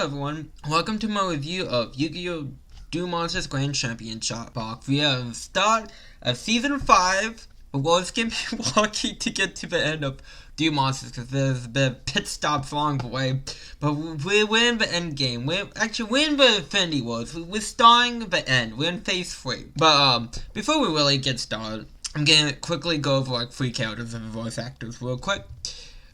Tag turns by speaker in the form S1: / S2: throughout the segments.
S1: everyone, welcome to my review of Yu-Gi-Oh! Duel Monsters Grand Championship Box. We have start of Season 5, but we're just going to be walking to get to the end of Duel Monsters because there's a bit of pit stops along the way, but we're in the end game. We're in the Infinity Wars. We're starting the end. We're in Phase 3. But before we really get started, I'm going to quickly go over like 3 characters and the voice actors real quick.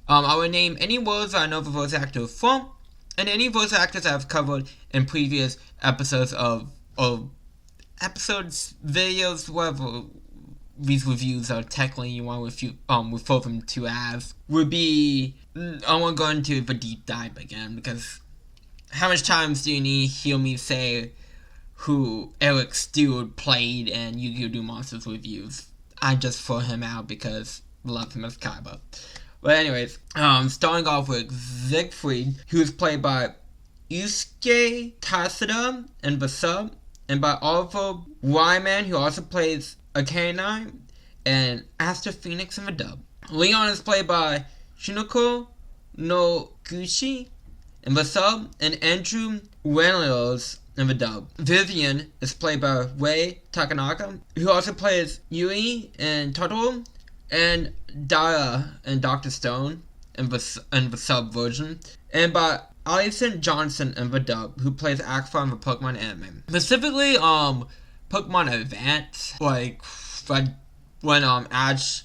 S1: I will name any words I know the voice actor is from, and any voice actors I've covered in previous episodes of episodes, videos, whatever these reviews are technically you want to refer them to as, would be, I won't go into the deep dive again, because how much times do you need to hear me say who Eric Stewart played in Yu-Gi-Oh! Duel Monsters reviews? I just throw him out because I love him as Kaiba. But anyways, starting off with Siegfried, who is played by Yusuke Tasada in the sub, and by Oliver Wyman, who also plays a canine, and Aster Phoenix in the dub. Leon is played by Shinoko Noguchi in the sub, and Andrew Reynolds in the dub. Vivian is played by Rei Takanaka, who also plays Yui in Totoro, and Dara and Dr. Stone in the sub version, and by Alison Johnson in the dub, who plays Aqua in the Pokemon anime. Specifically, Pokemon Advance, like when Ash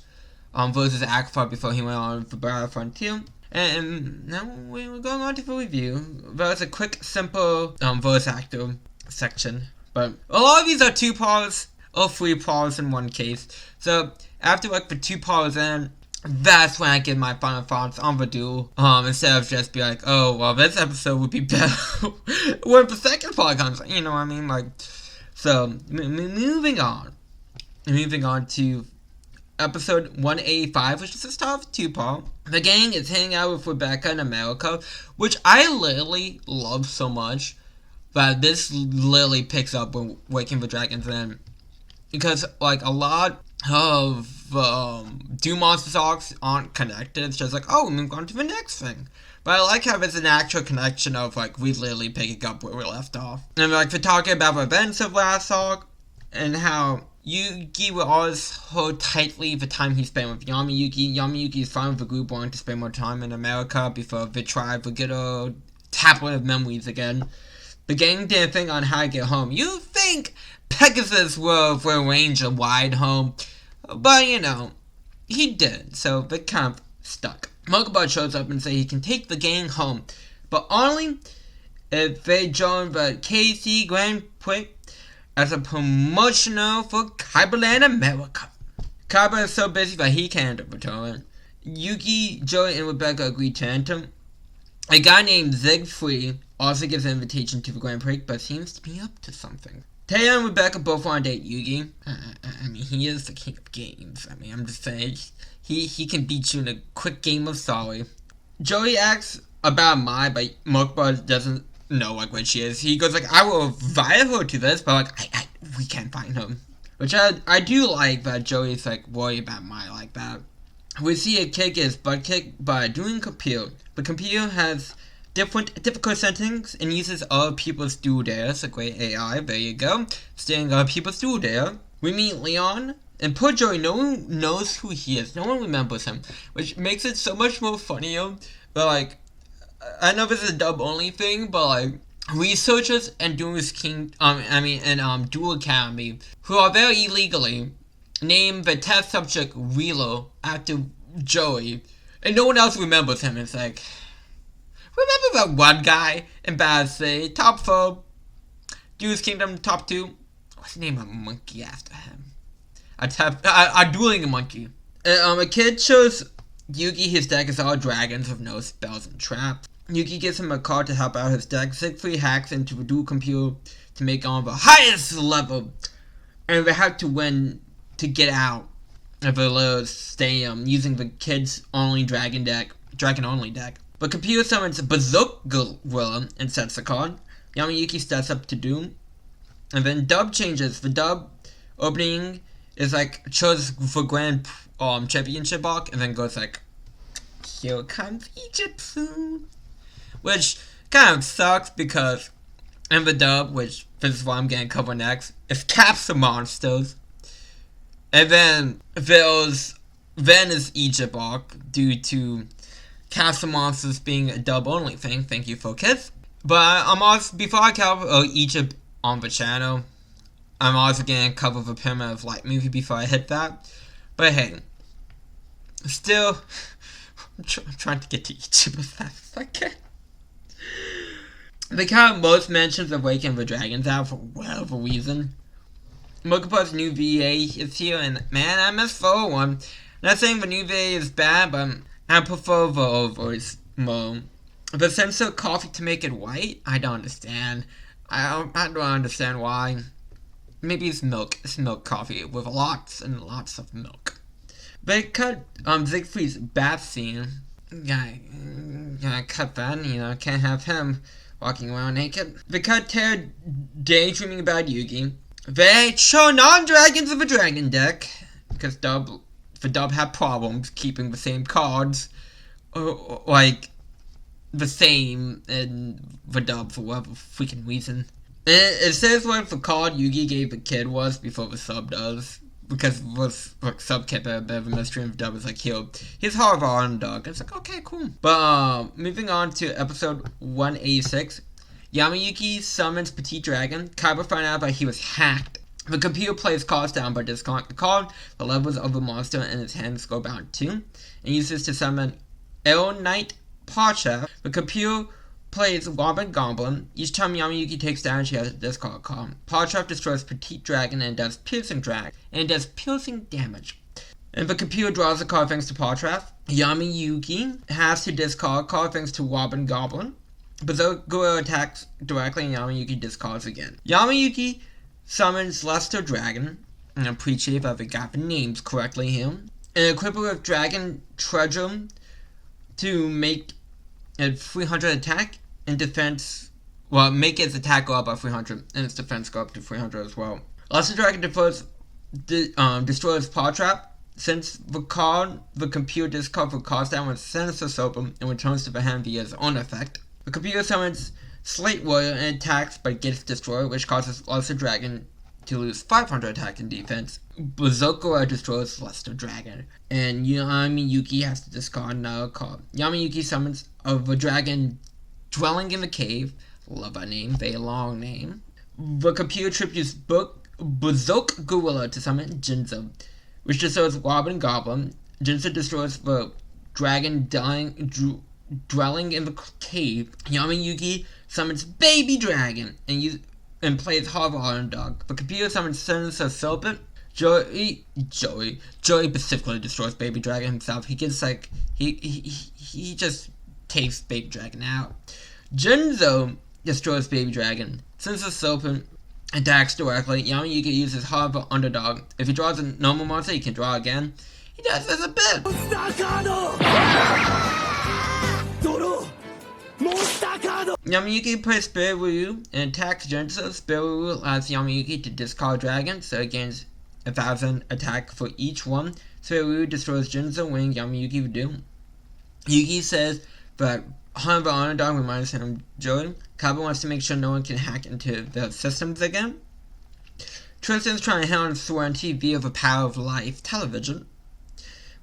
S1: versus Aqua before he went on the Battle Frontier. And now we're going on to the review. There's a quick, simple voice actor section, but a lot of these are 2 parts or 3 parts in one case. So after like the 2 parts in, that's when I give my final thoughts on the duel. Instead of just be like, oh well, this episode would be better when the second part comes. You know what I mean? Like, so moving on to episode 185, which is the start of 2-part. The gang is hanging out with Rebecca in America, which I literally love so much that this literally picks up when Waking the Dragons in. Because, like, a lot of Duel Monsters arcs aren't connected. It's just like, oh, we move on to the next thing. But I like how there's an actual connection of, like, we literally picking up where we left off. And, like, they're talking about the events of last arc, and how Yugi will always hold tightly the time he spent with Yamayuki. Yamayuki is fine with the group wanting to spend more time in America before the tribe would get a tablet of memories again. The gang didn't think on how to get home. You think Pegasus will arrange a ride home, but you know, he did, so the camp stuck. Mokobot shows up and says he can take the gang home, but only if they join the KC Grand Prix as a promotional for Kaiba America. Kaiba is so busy that he can't return. Yugi, Joey, and Rebecca agree to enter. A guy named Siegfried also gives an invitation to the Grand Prix, but seems to be up to something. Taya and Rebecca both want to date Yugi. I mean, he is the king of games. I mean, I'm just saying, he can beat you in a quick game of sorry. Joey asks about Mai, but Mokba doesn't know like what she is. He goes like, I will invite her to this, but like, we can't find him. Which I do like that Joey's like worried about Mai like that. We see a kid get his butt kicked by doing computer. The computer has difficult settings and uses other people's duel data. It's a great AI, there you go. Stealing other people's duel data. We meet Leon, and poor Joey, no one knows who he is. No one remembers him, which makes it so much more funnier. But like, I know this is a dub only thing, but like, researchers and Duel Academy, who are very illegally, name the test subject Wheeler after Joey, and no one else remembers him. It's like, remember that one guy in Bad Say, top 4, Duel's Kingdom, top 2? What's the name of a monkey after him? A dueling monkey. A kid shows Yugi his deck is all dragons with no spells and traps. Yugi gives him a card to help out his deck. Siegfried hacks into the duel computer to make on the highest level, and they have to win to get out of the little stadium using the kid's only dragon only deck. The computer summons Berserk Gorilla and sets the card. Yamayuki steps up to Doom. And then dub changes. The dub opening is like, chose for Grand Championship arc, and then goes like, here comes Egypt soon. Which kind of sucks because in the dub, which this is what I'm going to cover next, is Capsule Monsters. And then then is Egypt arc due to Capsule Monsters being a dub only thing. Thank you, Focus. But I'm also, before I cover Egypt on the channel, I'm also going to cover the Pyramid of Light movie before I hit that. But hey, still, I'm trying to get to Egypt as fast as I can. They got most mentions of Waking the Dragons out for whatever reason. Mokupa's new VA is here, and man, I miss the old one. Not saying the new VA is bad, but I prefer the old voice more. The sense of coffee to make it white? I don't understand. I don't understand why. Maybe it's milk. It's milk coffee with lots and lots of milk. They cut Siegfried's bath scene. Gotta cut that, can't have him walking around naked. They cut Terra daydreaming about Yugi. They show non-dragons of a dragon deck, because the dub had problems keeping the same cards, like, the same in the dub for whatever freaking reason. It says what the card Yugi gave the kid was before the sub does, because the sub kept a bit of a mystery, and the dub was like, he's Harvard underdog. It's like, okay, cool. But moving on to episode 186, Yamayuki summons Petite Dragon. Kaiba finds out that he was hacked. The computer plays cards down but discards the card. The levels of the monster in his hands go down too, and uses to summon El Knight Pacha. The computer plays Robin Goblin. Each time Yamayuki takes damage, he has to discard a card. Pacha destroys Petite Dragon and does piercing damage. And the computer draws a card thanks to Pacha. Yamayuki has to discard a card thanks to Robin Goblin. Berserker attacks directly and Yamayuki discards again. Yamayuki summons Luster Dragon, and I appreciate that they got the names correctly here, and equip it with Dragon Treasure to make a 300 attack and defense, make its attack go up by 300 and its defense go up to 300 as well. Luster Dragon destroys Paw Trap. Since the computer discards the cards down with Sinister Soap and returns to the hand via his own effect. The computer summons Slate Warrior and attacks but gets destroyed, which causes Luster Dragon to lose 500 attack and defense. Berserker destroys Luster Dragon, and Yamayuki has to discard another card. Yamayuki summons the dragon dwelling in the cave. Love that name, very long name. The computer tributes Berserk Gorilla to summon Jinzo, which destroys Robin Goblin. Jinzo destroys the dragon dwelling in the cave. Yamayuki summons Baby Dragon and plays Harvard Underdog. The computer summons Sinister Serpent. Joey specifically destroys Baby Dragon himself. He gets he just takes Baby Dragon out. Jinzo destroys Baby Dragon. Sinister Serpent attacks directly. Yamayuki uses Harvard Underdog. If he draws a normal monster, he can draw again. He does this a bit. Yamayuki plays Spirit Ryu and attacks Jinzo. Spirit Ryu allows Yamayuki to discard Dragon, so it gains 1,000 attack for each one. Spirit Ryu destroys Jinzo, winning Yamayuki the duel. Yugi says that Harvard Underdog reminds him of Joey. Kaba wants to make sure no one can hack into the systems again. Tristan's trying to hit on Swear on TV of the power of live television.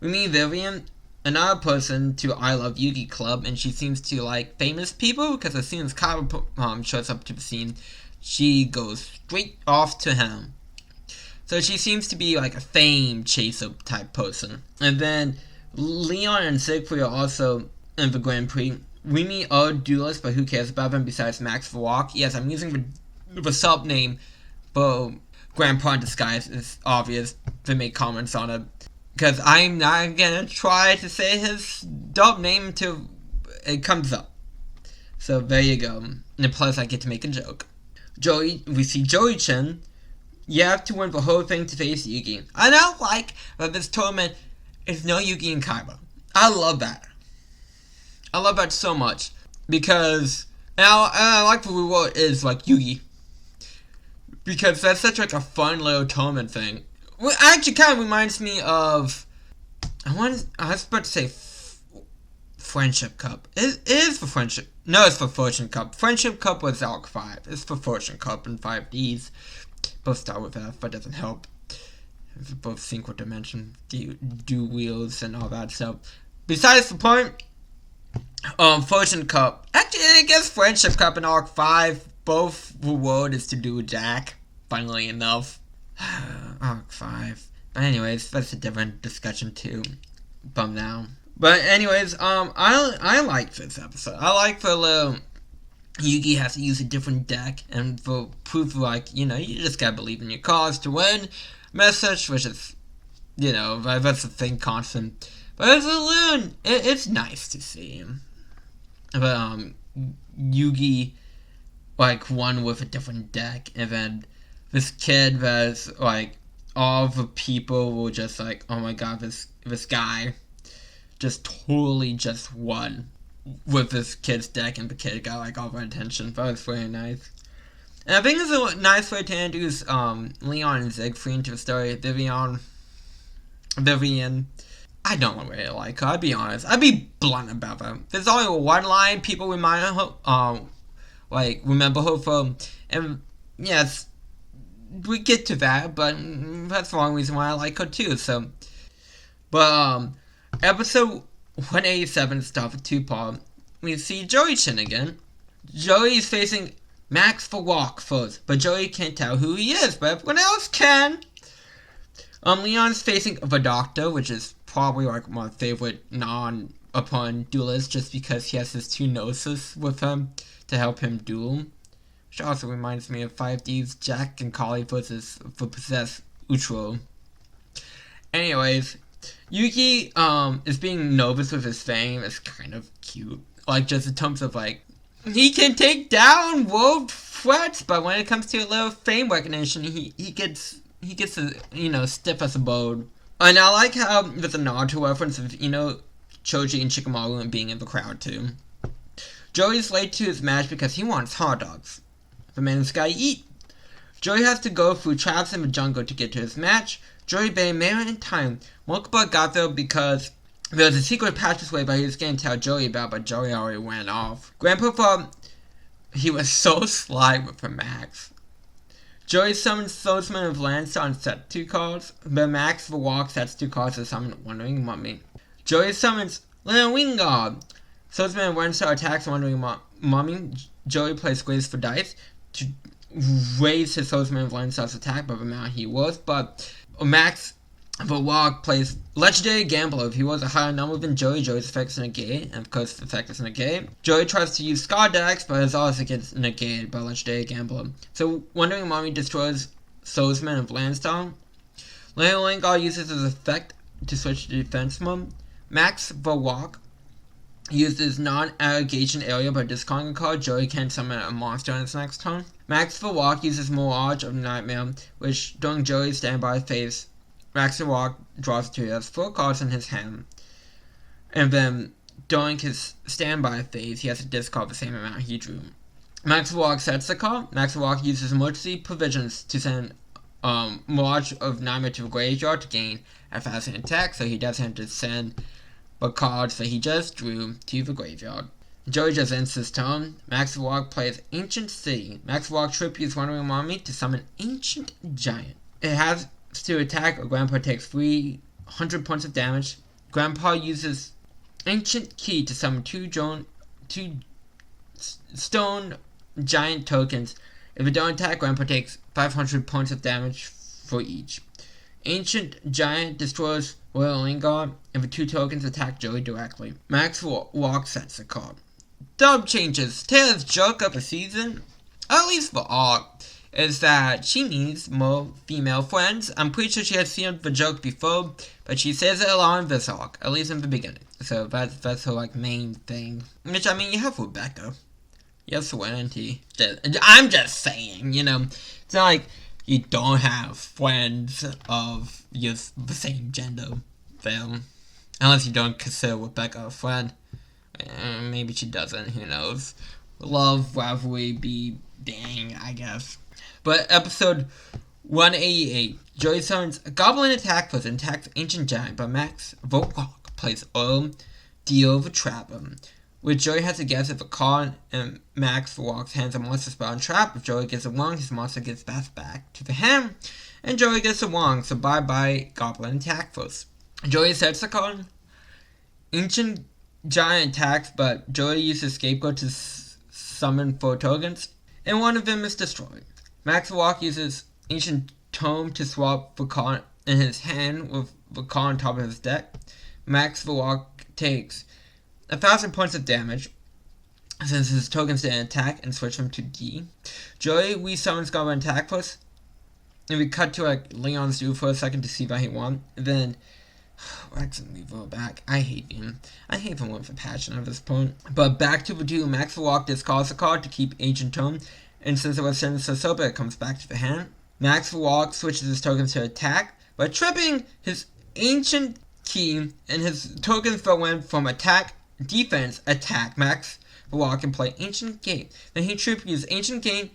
S1: We meet Vivian, another person to I Love Yugi Club, and she seems to like famous people, because as soon as Kaba shows up to the scene, she goes straight off to him. So she seems to be like a fame chaser type person. And then Leon and Siegfried are also in the Grand Prix. We meet other duelists, but who cares about them besides Max Valak? Yes, I'm using the sub name for Grandpa in Disguise. It's obvious to make comments on it, because I'm not gonna try to say his dub name until it comes up. So there you go. And plus I get to make a joke. We see Joey-chan. You have to win the whole thing to face Yugi. I don't like that this tournament is no Yugi and Kaiba. I love that. I love that so much. Because, and I like the reward is like Yugi. Because that's such like a fun little tournament thing. Well, actually kind of reminds me of, I was about to say Friendship Cup. It is for Friendship. No, it's for Fortune Cup. Friendship Cup was Arc 5. It's for Fortune Cup and 5Ds. Both start with F, but doesn't help. It's both synchro dimension, duels, and all that stuff. Besides the point, Fortune Cup. Actually, I guess Friendship Cup and Arc 5, both reward is to do with Jack. Funnily enough. Arc 5. But anyways, that's a different discussion too. Bum now. But anyways, I like this episode. I like the little Yugi has to use a different deck, and for proof, like, you just gotta believe in your cause to win message, which is, that's the thing constant. But as a loon, it's nice to see him. But, Yugi, like, won with a different deck, and then this kid that's, like, all the people were just like, oh my god, this guy just totally just won with this kid's deck, and the kid got, like, all the attention. That was very nice. And I think it's a nice way to introduce, Leon and Siegfried into the story. Vivian, I don't really like her, I'll be honest. I'd be blunt about her. There's only one line people remember her from, and yes, we get to that, but that's the wrong reason why I like her too, so. But, episode 187 starts with 2-part. We see Joey Chin again. Joey is facing Max for Walk first, but Joey can't tell who he is, but everyone else can. Leon's facing the Doctor, which is probably like my favorite non-upon duelist, just because he has his 2 noses with him to help him duel. Which also reminds me of 5D's Jack and Collie versus the Possessed Utro. Anyways, Yuki is being nervous with his fame. It's kind of cute. Like, just in terms of, like, he can take down world threats, but when it comes to a little fame recognition, he gets stiff as a board. And I like how there's a nod to reference of, Choji and Shikamaru being in the crowd too. Joey's late to his match because he wants hot dogs. The man's gotta eat. Joey has to go through traps in the jungle to get to his match. Joey Bay made it in time. Mokuba got there because there was a secret passageway but he was going to tell Joey about, but Joey already went off. Grandpa thought he was so sly with the Max. Joey summons Swordsman of Landstar on set 2 cards, but Max the Walk sets 2 cards to summon Wandering Mummy. Joey summons Little Wingard. Swordsman of Landstar attacks Wandering Mummy. Joey plays Grace for dice to raise his Swordsman of Landstar's attack by the amount he was, but Max the Walk plays Legendary Gambler. If he was a higher number than Joey, Joey's effect is negated, and of course the effect is negated. Joey tries to use Scar Dex, but his also gets negated by Legendary Gambler. So Wandering Mommy destroys Swordsman of Landstar. Little Wingard uses his effect to switch to defense mode. Max the Walk uses non-aggregation area by discarding a card. Joey can summon a monster on its next turn. Max the Walk uses Mirage of Nightmare, which during Joey's standby phase, Max the Walk draws 2. He has 4 cards in his hand. And then during his standby phase, he has to discard the same amount he drew. Max the Walk sets the card. Max the Walk uses emergency provisions to send Mirage of Nightmare to the graveyard to gain a fast attack, so he doesn't have to send the cards that he just drew to the graveyard. Joey just ends his turn. Max the Walk plays Ancient City. Max the Walk tributes Wandering Mommy to summon Ancient Giant. It has to attack, or Grandpa takes 300 points of damage. Grandpa uses Ancient Key to summon 2 stone giant tokens. If it don't attack, Grandpa takes 500 points of damage for each. Ancient Giant destroys Royal Lingard if the 2 tokens attack Joey directly. Max Walk sets a card. Dub changes. Taylor's joke of the season, at least for arc, is that she needs more female friends. I'm pretty sure she has seen the joke before, but she says it a lot in this arc, at least in the beginning. So that's her like main thing. Which, I mean, you have Rebecca. You have Serenity. I'm just saying, it's not like you don't have friends of the same gender. Then, unless you don't consider Rebecca a friend. Maybe she doesn't, who knows. Love, rivalry, be dang, I guess. But episode 188, Joey summons a Goblin Attack with attacks Ancient Giant, but Max Volrock plays Duel of a Trapper, where Joey has to guess if a card and Max walks hands a monster spell and trap. If Joey gets it wrong, his monster gets passed back to the hand, and Joey gets it wrong, so bye-bye Goblin Attack Force. Joey sets the card. Ancient Giant attacks, but Joey uses Scapegoat to summon 4 tokens, and one of them is destroyed. Max Walk uses Ancient Tome to swap the card in his hand with the card on top of his deck. Max Walk takes 1,000 points of damage since his tokens didn't attack and switch them to D. Joey resummons Goblin Attack Force, and we cut to Leon's Duel for a second to see what he won. And then Rex and Levo back. I hate him. I hate him with a passion at this point. But back to the Duel. Max Walk discards a card to keep Ancient Tome, and since it was sent to Soba, it comes back to the hand. Max Walk switches his tokens to attack by tripping his Ancient Key, and his tokens go in from attack, defense, attack. Max Walk can play Ancient Gate. Then he tributes Ancient Gate,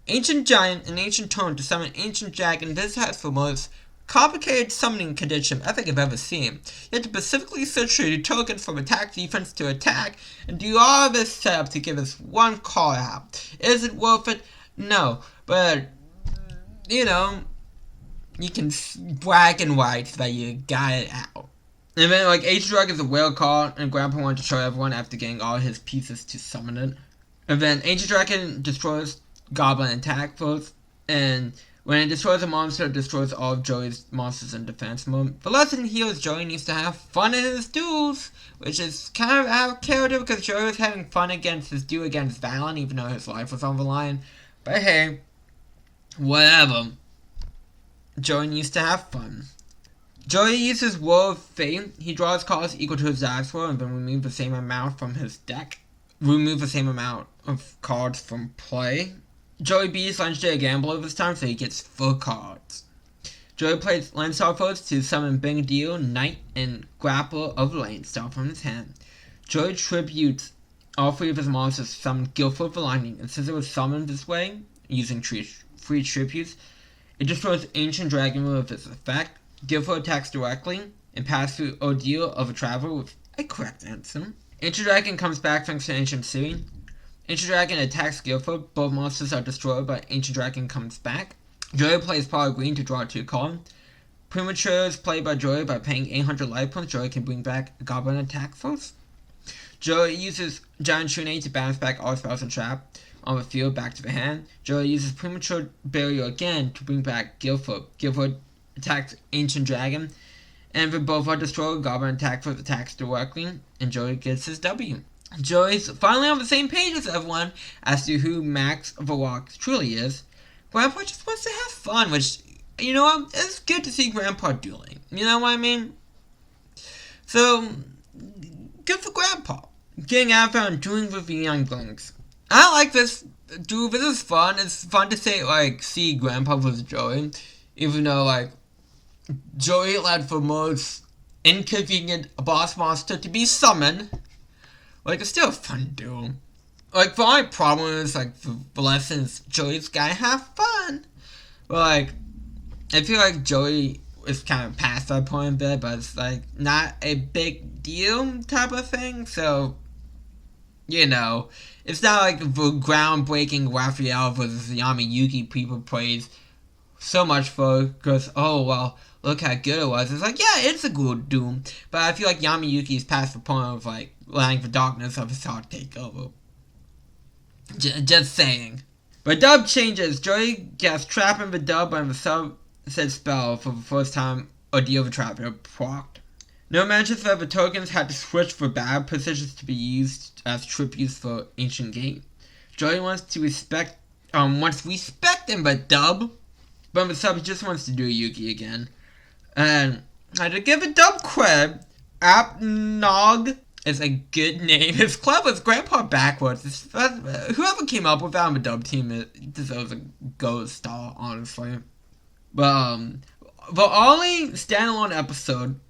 S1: Ancient Giant, and Ancient Tome to summon Ancient Dragon. This has the most complicated summoning condition I think I've ever seen. You have to specifically switch your tokens from attack, defense to attack, and do all this setup to give us one call out. Is it worth it? No. But, you know, you can brag and rights that you got it out. And then, Ancient Dragon is a whale card, and Grandpa wanted to show everyone after getting all his pieces to summon it. And then Ancient Dragon destroys Goblin Attack Force, and when it destroys a monster, it destroys all of Joey's monsters in defense mode. The lesson here is Joey needs to have fun in his duels, which is kind of out of character because Joey was having fun against his duel against Valen, even though his life was on the line. But hey, whatever. Joey needs to have fun. Joey uses Wall of Fate. He draws cards equal to his dice roll and then remove the same amount from his deck. Remove the same amount of cards from play. Joey beats Legendary Gambler this time, so he gets 4 cards. Joey plays Landstar Force to summon Big Deal, Knight, and Grapple of Landstar from his hand. Joey tributes all 3 of his monsters to summon Guilford the Lightning, and since it was summoned this way, using 3 tributes, it destroys Ancient Dragon with its effect. Guilford attacks directly, and passes through Ordeal of a Traveler with a correct answer. Ancient Dragon comes back thanks to Ancient City. Ancient Dragon attacks Guilford. Both monsters are destroyed, but Ancient Dragon comes back. Joey plays Power Green to draw 2 cards. Premature is played by Joey by paying 800 life points. Joey can bring back Goblin Attack Force. Joey uses Giant Shunade to bounce back all spells and trap on the field back to the hand. Joey uses Premature Burial again to bring back Guilford. Guilford attacks Ancient Dragon, and when both are destroyed, Goblin Attack Force attacks directly, and Joey gets his W. Joey's finally on the same page as everyone as to who Max Walk truly is. Grandpa just wants to have fun, which, you know, it's good to see Grandpa dueling. You know what I mean? So, good for Grandpa. Getting out there and dueling with the younglings. I like this duel. This is fun. It's fun to see Grandpa with Joey. Even though, Joey led the most inconvenient boss monster to be summoned. It's still a fun duel. The only problem is, the lessons, Joey's gotta have fun. But, I feel like Joey is kind of past that point a bit, but it's, not a big deal type of thing, so, you know, it's not the groundbreaking Raphael versus Yami people praise so much for, because, oh, well, look how good it was. It's yeah, it's a good duel, but I feel like Yami is past the point of, letting the darkness of his heart take over. Just saying. But dub changes. Joey gets trapped in the dub by the subset spell for the first time Ordeal of a Traveler procced. No mentions that the tokens had to switch for bad positions to be used as tributes for Ancient Gate. Joey wants respect in the dub, but the sub just wants to do Yugi again. And I had to give a dub cred. Apnog is a good name. It's clever. It's Grandpa backwards. Whoever came up with that on the dub team, it deserves a gold star, honestly. But the only standalone episode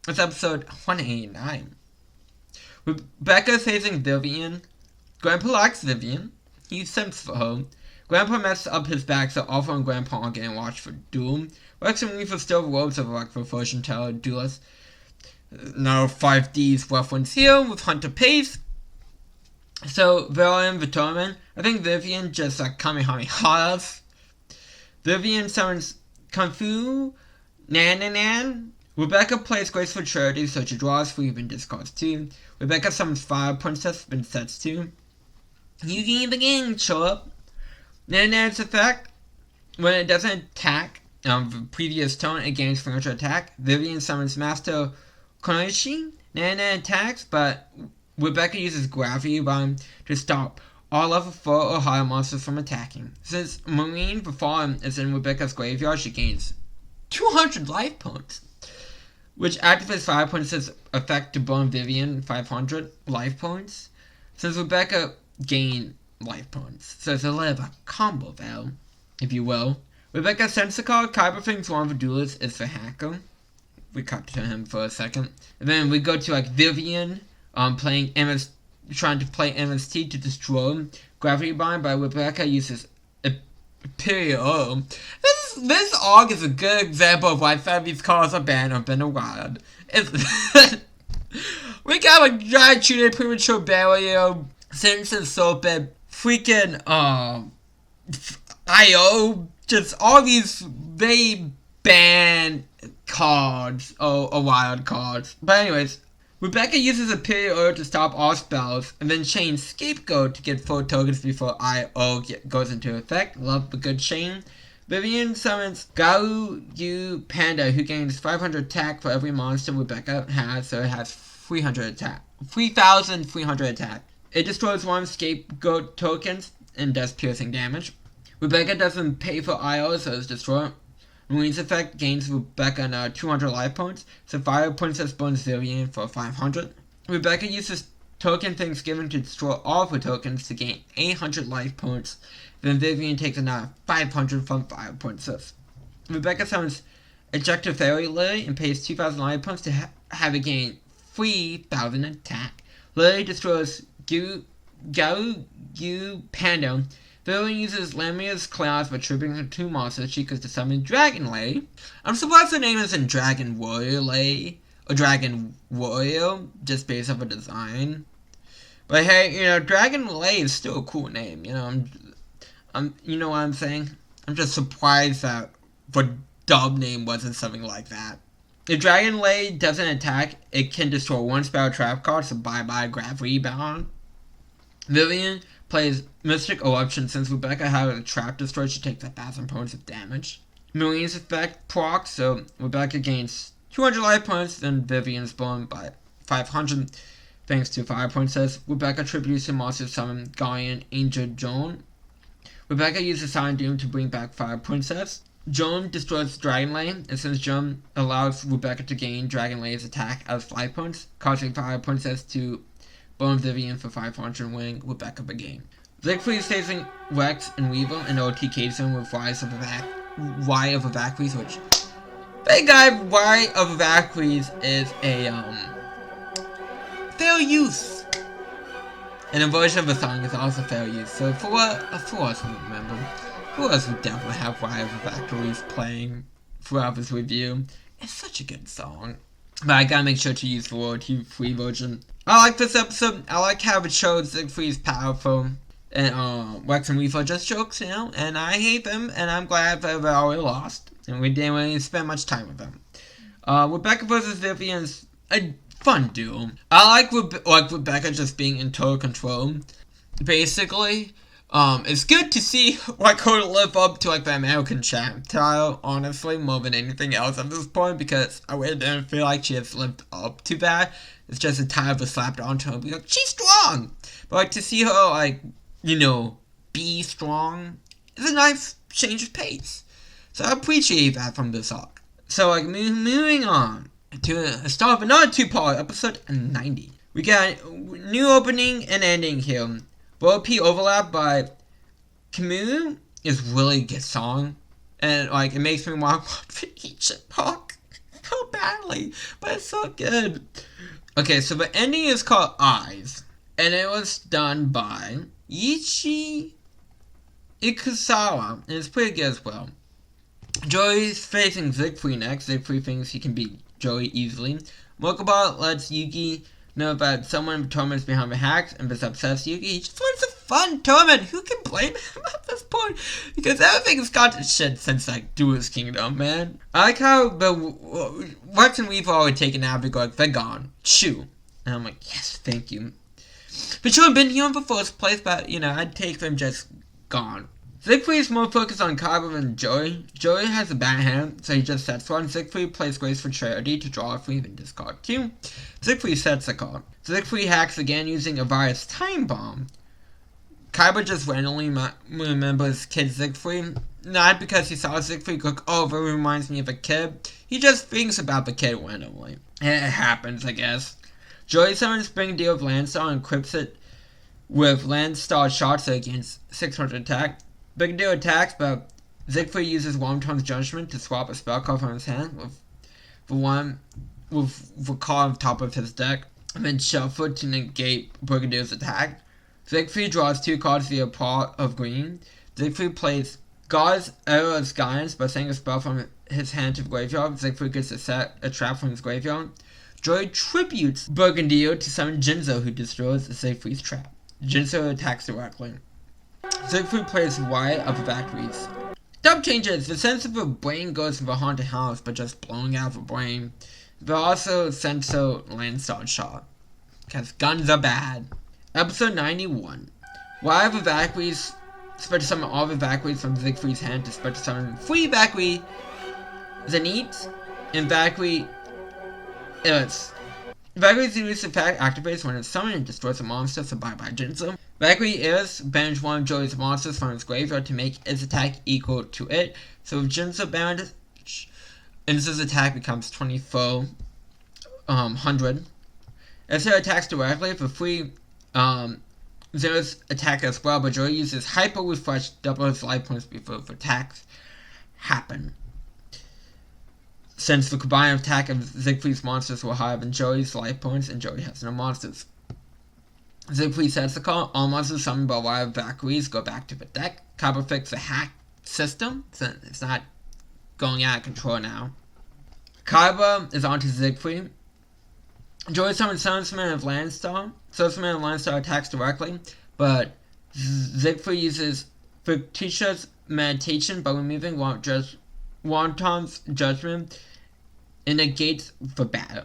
S1: is episode 189. Rebecca facing Vivian. Grandpa likes Vivian. He simps for her. Grandpa messed up his back, so Alpha and Grandpa are getting watched for Doom. Rex and Reef are still robes of the fortune teller duelist. Now 5D's reference here with Hunter Pace. So they're in the tournament. I think Vivian just like Kamehamehas. Vivian summons Kung Fu, Nan. Rebecca plays Graceful Charity, so she draws 3 and discards 2. Rebecca summons Fire Princess, then sets 2. Yugi and the gang show up. Nan's effect, when it doesn't attack the previous turn, it gains 300 attack. Vivian summons Master Konoichi. Nan attacks, but Rebecca uses Gravity Bomb to stop all level 4 or higher monsters from attacking. Since Marine the Fallen is in Rebecca's graveyard, she gains 200 life points, which activates Fire Princess effect to burn Vivian 500 life points. Since Rebecca gained life points, so it's a little bit of a combo there, if you will. Rebecca sends the card. Kyber thinks one of the duelists is the hacker. We cut to him for a second. And then we go to like Vivian playing trying to play MST to destroy Gravity Bind, but Rebecca uses Imperial. This arc is a good example of why some of these cards are banned or been wild. We got a giant treated premature burial, since it's so bad. Freaking IO, just all these they ban cards or wild cards. But anyways, Rebecca uses Imperial to stop all spells, and then chains Scapegoat to get 4 tokens before IO goes into effect. Love the good chain. Vivian summons Gao Yu Panda, who gains 500 attack for every monster Rebecca has, so it has 300 attack. 3,300 attack. It destroys 1 Scapegoat tokens and does piercing damage. Rebecca doesn't pay for IO, so it's destroyed. Marine's effect gains Rebecca 200 life points, so Fire Princess burns Vivian for 500. Rebecca uses Token Thanksgiving to destroy all of her tokens to gain 800 life points. Then Vivian takes another 500 from Fire Princess. Rebecca summons Ejector Fairy Lily and pays 2,000 life points to have it gain 3,000 attack. Lily destroys Gao Yu Panda. Vivian uses Lamia's Claws by tripping her 2 monsters she could to summon Dragon Lay. I'm surprised the name isn't Dragon Warrior Lay or Dragon Warrior, just based off a design. But hey, Dragon Lay is still a cool name. You know what I'm saying? I'm just surprised that the dub name wasn't something like that. If Dragon Lay doesn't attack, it can destroy 1 spell trap card, so bye-bye Gravity Bound. Vivian plays Mystic Eruption. Since Rebecca had a trap destroyed, she takes 1,000 points of damage. Marine's effect procs, so Rebecca gains 200 life points, then Vivian's burned by 500 thanks to Fire Princess. Rebecca tributes to monster summon Guardian Angel Joan. Rebecca uses Silent Doom to bring back Fire Princess. Joan destroys Dragon Lay, and since Joan allows Rebecca to gain Dragon Lay's attack as life points, causing Fire Princess to burn Vivian for 500, winning Rebecca the game. Siegfried is facing Rex and Weevil, and OTK zone with Y of Evacuees, which big guy Y of Evacuees is a fair use. And a version of the song is also fair use. So for us who remember, for us who definitely have Y of Evacuees playing throughout this review, it's such a good song. But I gotta make sure to use the royalty-free version. I like this episode. I like how it shows Siegfried is powerful. And Rex and Weevil are just jokes, and I hate them, and I'm glad that they already lost. And we didn't really spend much time with them. Rebecca versus Vivian's a fun duel. I like Rebecca just being in total control. Basically, it's good to see her live up to the American champ title, honestly, more than anything else at this point, because I really didn't feel like she has lived up to that. It's just a title was slapped onto her and be like, she's strong! But to see her be strong is a nice change of pace. So I appreciate that from this arc. So moving on to the start of another 2-part episode 90. We got a new opening and ending here. World P overlap by Camus is really a good song. And it makes me want to watch the Egypt Park so badly. But it's so good. Okay, so the ending is called Eyes. And it was done by Ichi Ikusawa. And it's pretty good as well. Joey's facing Siegfried next. Siegfried thinks he can beat Joey easily. Mokobot lets Yugi know that someone in the tournament is behind the hacks, and this upsets Yugi. He just wants a fun tournament. Who can blame him at this point? Because everything's got to shit since, like, Duel's Kingdom, man. I like how the Rex and Weave are taken out. They go like, they're gone. Shoo. And I'm like, yes, thank you. They should have been here in the first place, but, you know, I'd take them just gone. Siegfried is more focused on Kaiba than Joey. Joey has a bad hand, so he just sets one. Siegfried plays Grace for Charity to draw a free and discard 2. Siegfried sets a card. Siegfried hacks again using a virus time bomb. Kaiba just randomly remembers Kid Siegfried, not because he saw Siegfried cook, oh, that reminds me of a kid. He just thinks about the kid randomly. It happens, I guess. Joey summons Brigadier of Landstar and equips it with Landstar shots against 600 attack. Brigadier attacks, but Siegfried uses Wormtongue's Judgment to swap a spell card from his hand with the card on top of his deck, and then shuffle to negate Brigadier's attack. Siegfried draws 2 cards via Paw of Green. Siegfried plays God's Arrow's Guidance by sending a spell from his hand to the graveyard. Siegfried gets to set a trap from his graveyard. Joey tributes Brigadier to summon Jinzo, who destroys Siegfried's trap. Jinzo attacks directly. Siegfried plays Riot of Evacuees. Dub changes. The sense of a brain goes to the haunted house, but just blowing out the brain. But also Senso Landstar shot. Because guns are bad. Episode 91. Riot of Evacuees. Spread to summon all the Evacuees from Siegfried's hand to spread to summon 3 Evacuee. Zenith and Evacuee Illis. Evacuee's use effect activates when it's summoned and destroys a monster, so bye-bye Jinzo. Evacuee Illis bans one of Joey's monsters from his graveyard to make its attack equal to it. So if Jinzo banned, Illis' attack becomes 2400. If it attacks directly, for free, Zero's attack as well, but Joey uses Hyper Refresh to double his life points before the attacks happen. Since the combined attack of Siegfried's monsters were higher than Joey's life points, and Joey has no monsters. Siegfried sets the call. All monsters summoned by Riot of Evacuees go back to the deck. Kaiba fixed the hack system, so it's not going out of control now. Kaiba is on to Siegfried. Joey summons Sunsman of Landstar. Sunsman of Landstar attacks directly, but Siegfried uses fictitious meditation by removing Wormtongue's Judgment and negates the battle.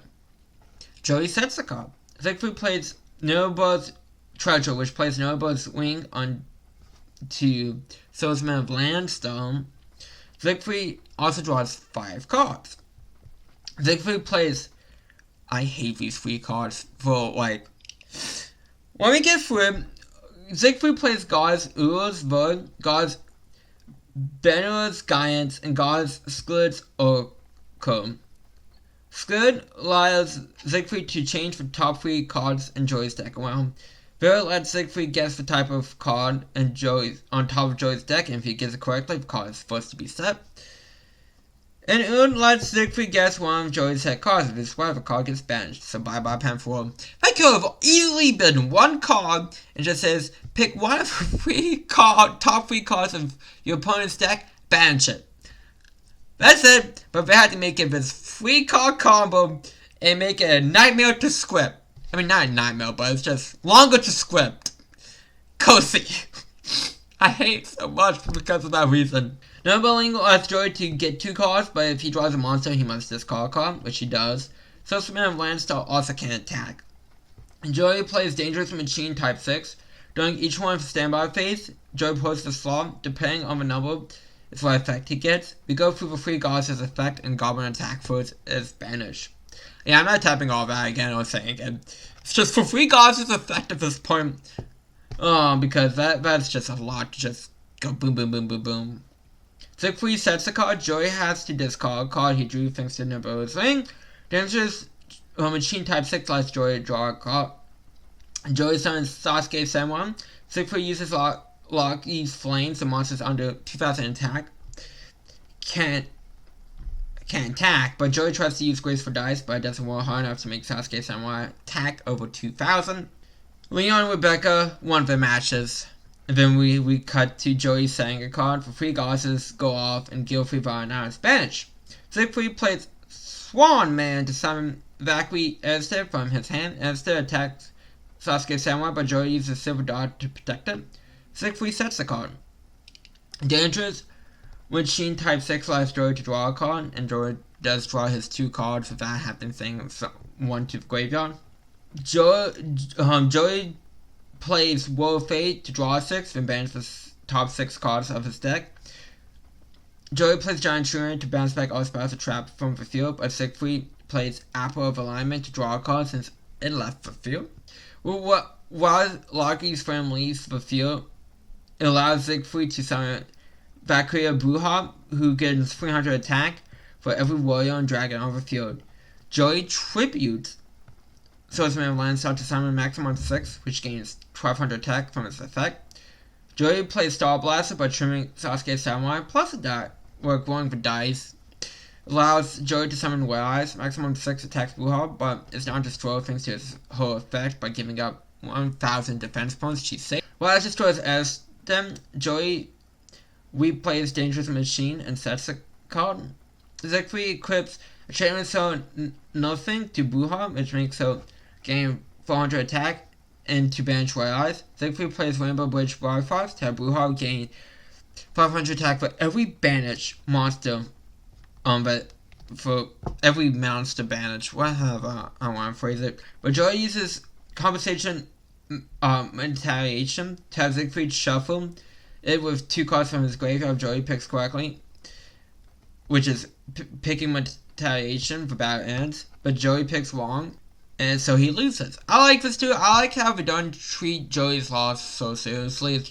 S1: Joey sets the card. Siegfried plays Nobu's Treasure, which plays Nobu's Wing on to Salesman of Landstar. Siegfried also draws 5 cards. Siegfried plays, I hate these 3 cards for, like, when we get through, Siegfried plays God's Urus Void, God's Benner's Guidance, and God's Sklid's Oracle. Sklid allows Siegfried to change the top 3 cards in Joey's deck around. Vera lets Siegfried guess the type of card on top of Joey's deck, and if he gets it correctly, the card is forced to be set. And Urn lets Siegfried guess one of Joey's set cards. If it's right, the card gets banished. So bye-bye Panfour. That could have easily been 1 card and just says, pick one of the top 3 cards of your opponent's deck, banish it. That's it, but they had to make it this 3-card combo and make it a nightmare to script. I mean, not a nightmare, but it's just longer to script. Cozy. I hate so much because of that reason. Nobuling lets Joey to get 2 cards, but if he draws a monster, he must discard a card, which he does. Sussman of Landstar also can attack. And Joey plays Dangerous Machine Type 6. During each one of the standby phase, Joey posts a slot, depending on the number, it's what effect he gets. We go through the 3 gods as effect, and Goblin attack first is banished. Yeah, I'm not tapping all that again or saying again. It's just for 3 gods as effect at this point. Because that's just a lot to just go boom, boom, boom, boom, boom. Siegfried sets a card. Joey has to discard a card he drew thanks to Nobu's Ring. Dangerous Machine Type 6 lets Joey draw a card. Joey summons Sasuke Senwan. Siegfried uses Locky's Flames. The monsters under 2000 attack can't attack, but Joey tries to use Grace for dice, but it doesn't work hard enough to make Sasuke Senwan attack over 2000. Leon and Rebecca won the matches. And then we cut to Joey setting a card for 3 goddesses go off and Gilfrey Varana's bench. Siegfried plays Swan Man to summon Valkyrie Esther from his hand. Esther attacks Sasuke Samurai, but Joey uses Silver Dot to protect it. Siegfried resets the card. Dangerous. When Sheen type 6 allows Joey to draw a card, and Joey does draw his 2 cards without having to send one to the graveyard. Joey plays World of Fate to draw a 6 and bans the top 6 cards of his deck. Joey plays Giant Shuriken to bounce back all spells or traps from the field, but Siegfried plays Apple of Alignment to draw a card since it left the field. While Locky's friend leaves the field, it allows Siegfried to summon Valkyria Bruja, who gets 300 attack for every warrior and dragon on the field. Joey tributes Swordsman Landstar to summon a maximum of 6, which gains 1200 attack from its effect. Joey plays Star Blaster by trimming Sasuke Samurai, plus a die, or going for dice. Allows Joey to summon Were Eyes, maximum 6 attacks Bruja, but it's not destroy things to its whole effect by giving up 1000 defense points. She's safe. While it destroys Estem, Joey replays Dangerous Machine and sets a card. Siegfried equips a Chainman So Nothing to Bruja, which makes so gain 400 attack and to banish Were Eyes. Siegfried plays Rainbow Bridge Warfox to have Bruja gain 500 attack for every banished monster. But for every monster banished, whatever I want to phrase it. But Joey uses Compensation Retaliation to have Siegfried shuffle it with 2 cards from his graveyard if Joey picks correctly, which is picking Retaliation for battle ends, but Joey picks wrong, and so he loses. I like this too. I like how they don't treat Joey's loss so seriously.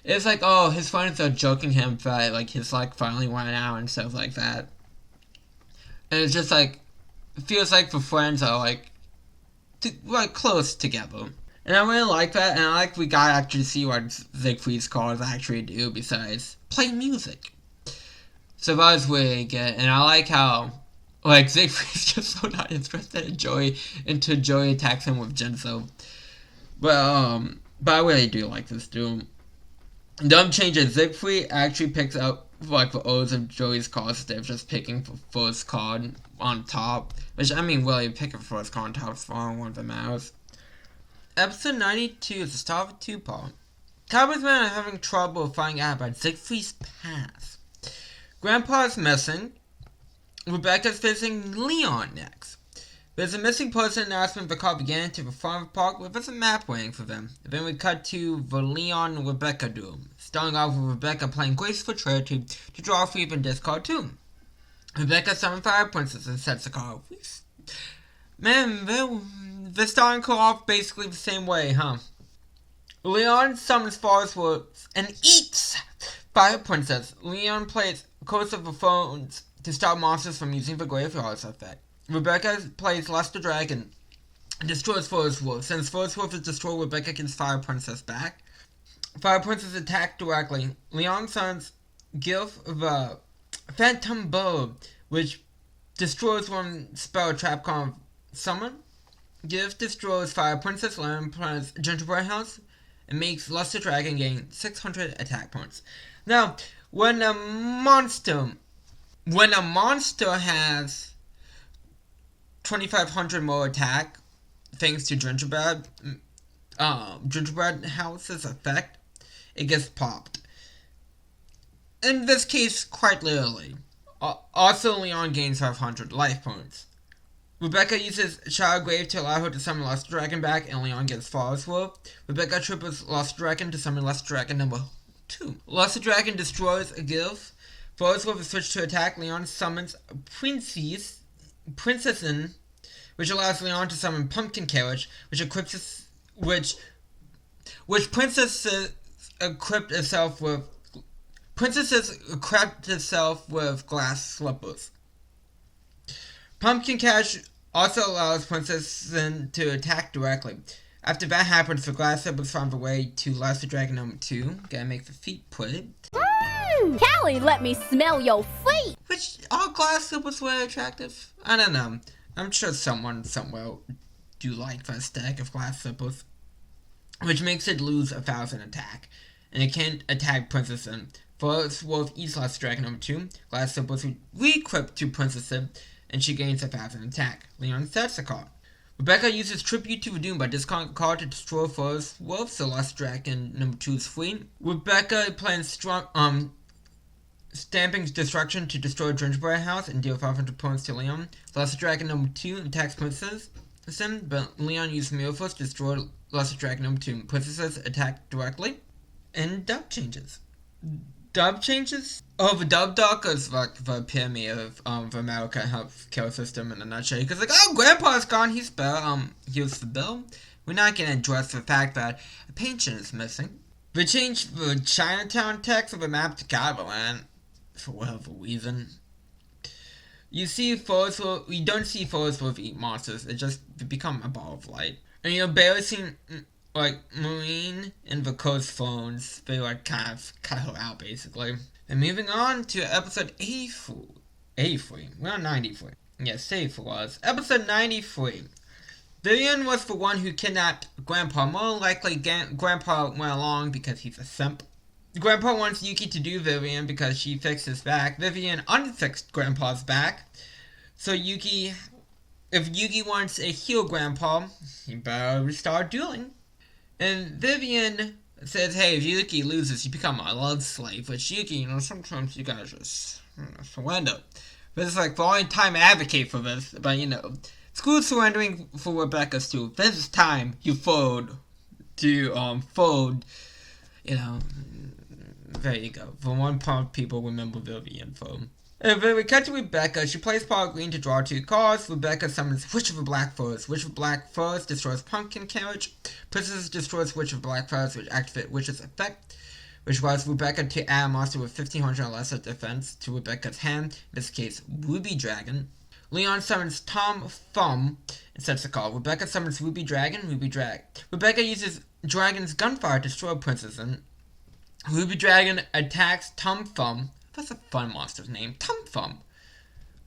S1: It's like, oh, his friends are joking him that like his luck finally went out and stuff like that, and it's just like it feels like the friends are like close together. And I really like that, and I like we got to actually see what Siegfried's cards actually do besides play music. So that was really good, and I like how, like, Siegfried's just so not interested in Joey until Joey attacks him with Jinzo. But I really do like this duel. Dumb changes. Siegfried actually picks up, like, the O's of Joey's cards instead of just picking the first card on top. Which, I mean, really, picking the first card on top is far one of the matters. Episode 92 is the start of a 2-part. Cowboys men are having trouble finding out about Siegfried's past. Grandpa is missing. Rebecca's visiting Leon next. There's a missing person announcement the car began to the farm park with a map waiting for them. Then we cut to the Leon Rebecca duel, starting off with Rebecca playing Graceful Treasure to draw a free and discard 2. Rebecca summons Fire Princess and sets the car. Man, they're starting to go off basically the same way, huh? Leon summons Forest Wolves and eats Fire Princess. Leon plays Coast of the Thrones to stop monsters from using the Graveyard's effect. Rebecca plays Luster Dragon and destroys Forest Wolf. Since Forest Wolf is destroyed, Rebecca gets Fire Princess back. Fire Princess attack directly. Leon summons Gilf the Phantom Bow, which destroys one spell trap card summon. Gilf destroys Fire Princess. Leon plays Gingerbread House and makes Luster Dragon gain 600 attack points. Now, when a monster has 2,500 more attack, thanks to Gingerbread House's effect, it gets popped. In this case, quite literally. Also, Leon gains 500 life points. Rebecca uses Child Grave to allow her to summon Luster Dragon back, and Leon gets Forest Wolf. Rebecca triples Luster Dragon to summon Luster Dragon number 2. Luster Dragon destroys a Gilf. Forest Wolf is switched to attack. Leon summons Princessin, which allows Leon to summon Pumpkin Carriage, which Princesses equipped itself with glass slippers. Pumpkin Carriage also allows Princessin to attack directly. After that happens, the glass slippers find the way to Luster Dragon number 2. Gotta make the feet pretty.
S2: Callie, let me smell your feet!
S1: Which, are glass slippers very attractive? I don't know. I'm sure someone somewhere do like that stack of glass slippers. Which makes it lose 1,000 attack. And it can't attack Princessin. Forest Wolf eats Luster Dragon number 2. Glass slippers re-equip to Princessin. and she gains 1,000 attack. Leon sets the card. Rebecca uses Tribute to Doom by discarding a card to destroy Forest Wolf, so Lost Dragon number 2 is free. Rebecca plans Stamping Destruction to destroy Gingerbread House and deal 500 points to Leon. Lost Dragon number 2 attacks Princess, but Leon uses Mirror to destroy Lost Dragon number 2. Princesses attack directly. And dub changes. The dub doc is like the epitome of the American healthcare system in a nutshell. Because like, oh, Grandpa's gone. He's here's the bill. We're not gonna address the fact that a patient is missing. They changed the Chinatown text of the map to Catalan for whatever reason. You don't see Forest Wolf eat monsters. They become a ball of light. And you're barely seeing like Marine and the Coast phones. They like kind of cut her out basically. And moving on to episode 83. We're on 93. Yes, 84 was. Episode 93. Vivian was the one who kidnapped Grandpa. More likely, Grandpa went along because he's a simp. Grandpa wants Yuki to do Vivian because she fixed his back. Vivian unfixed Grandpa's back. So if Yuki wants to heal Grandpa, he better start dueling. And Vivian says, hey, if Yuki loses, you become my love slave. Which Yuki, sometimes you gotta just surrender. But it's like the only time I advocate for this. But screw surrendering for Rebecca's too. This is time you fold to there you go. The one part people remember Vivian from. And then we cut to Rebecca. She plays Paul Green to draw 2 cards. Rebecca summons Witch of the Black Forest. Witch of the Black Forest destroys Pumpkin Carriage. Princess destroys Witch of the Black Forest, which activates Witch's effect, which allows Rebecca to add a monster with 1,500 or less of defense to Rebecca's hand, in this case, Ruby Dragon. Leon summons Tom Thumb and sets the call. Rebecca summons Ruby Dragon, Ruby Drag. Rebecca uses Dragon's Gunfire to destroy Princess, and Ruby Dragon attacks Tom Thumb. That's a fun monster's name, Tom Thumb.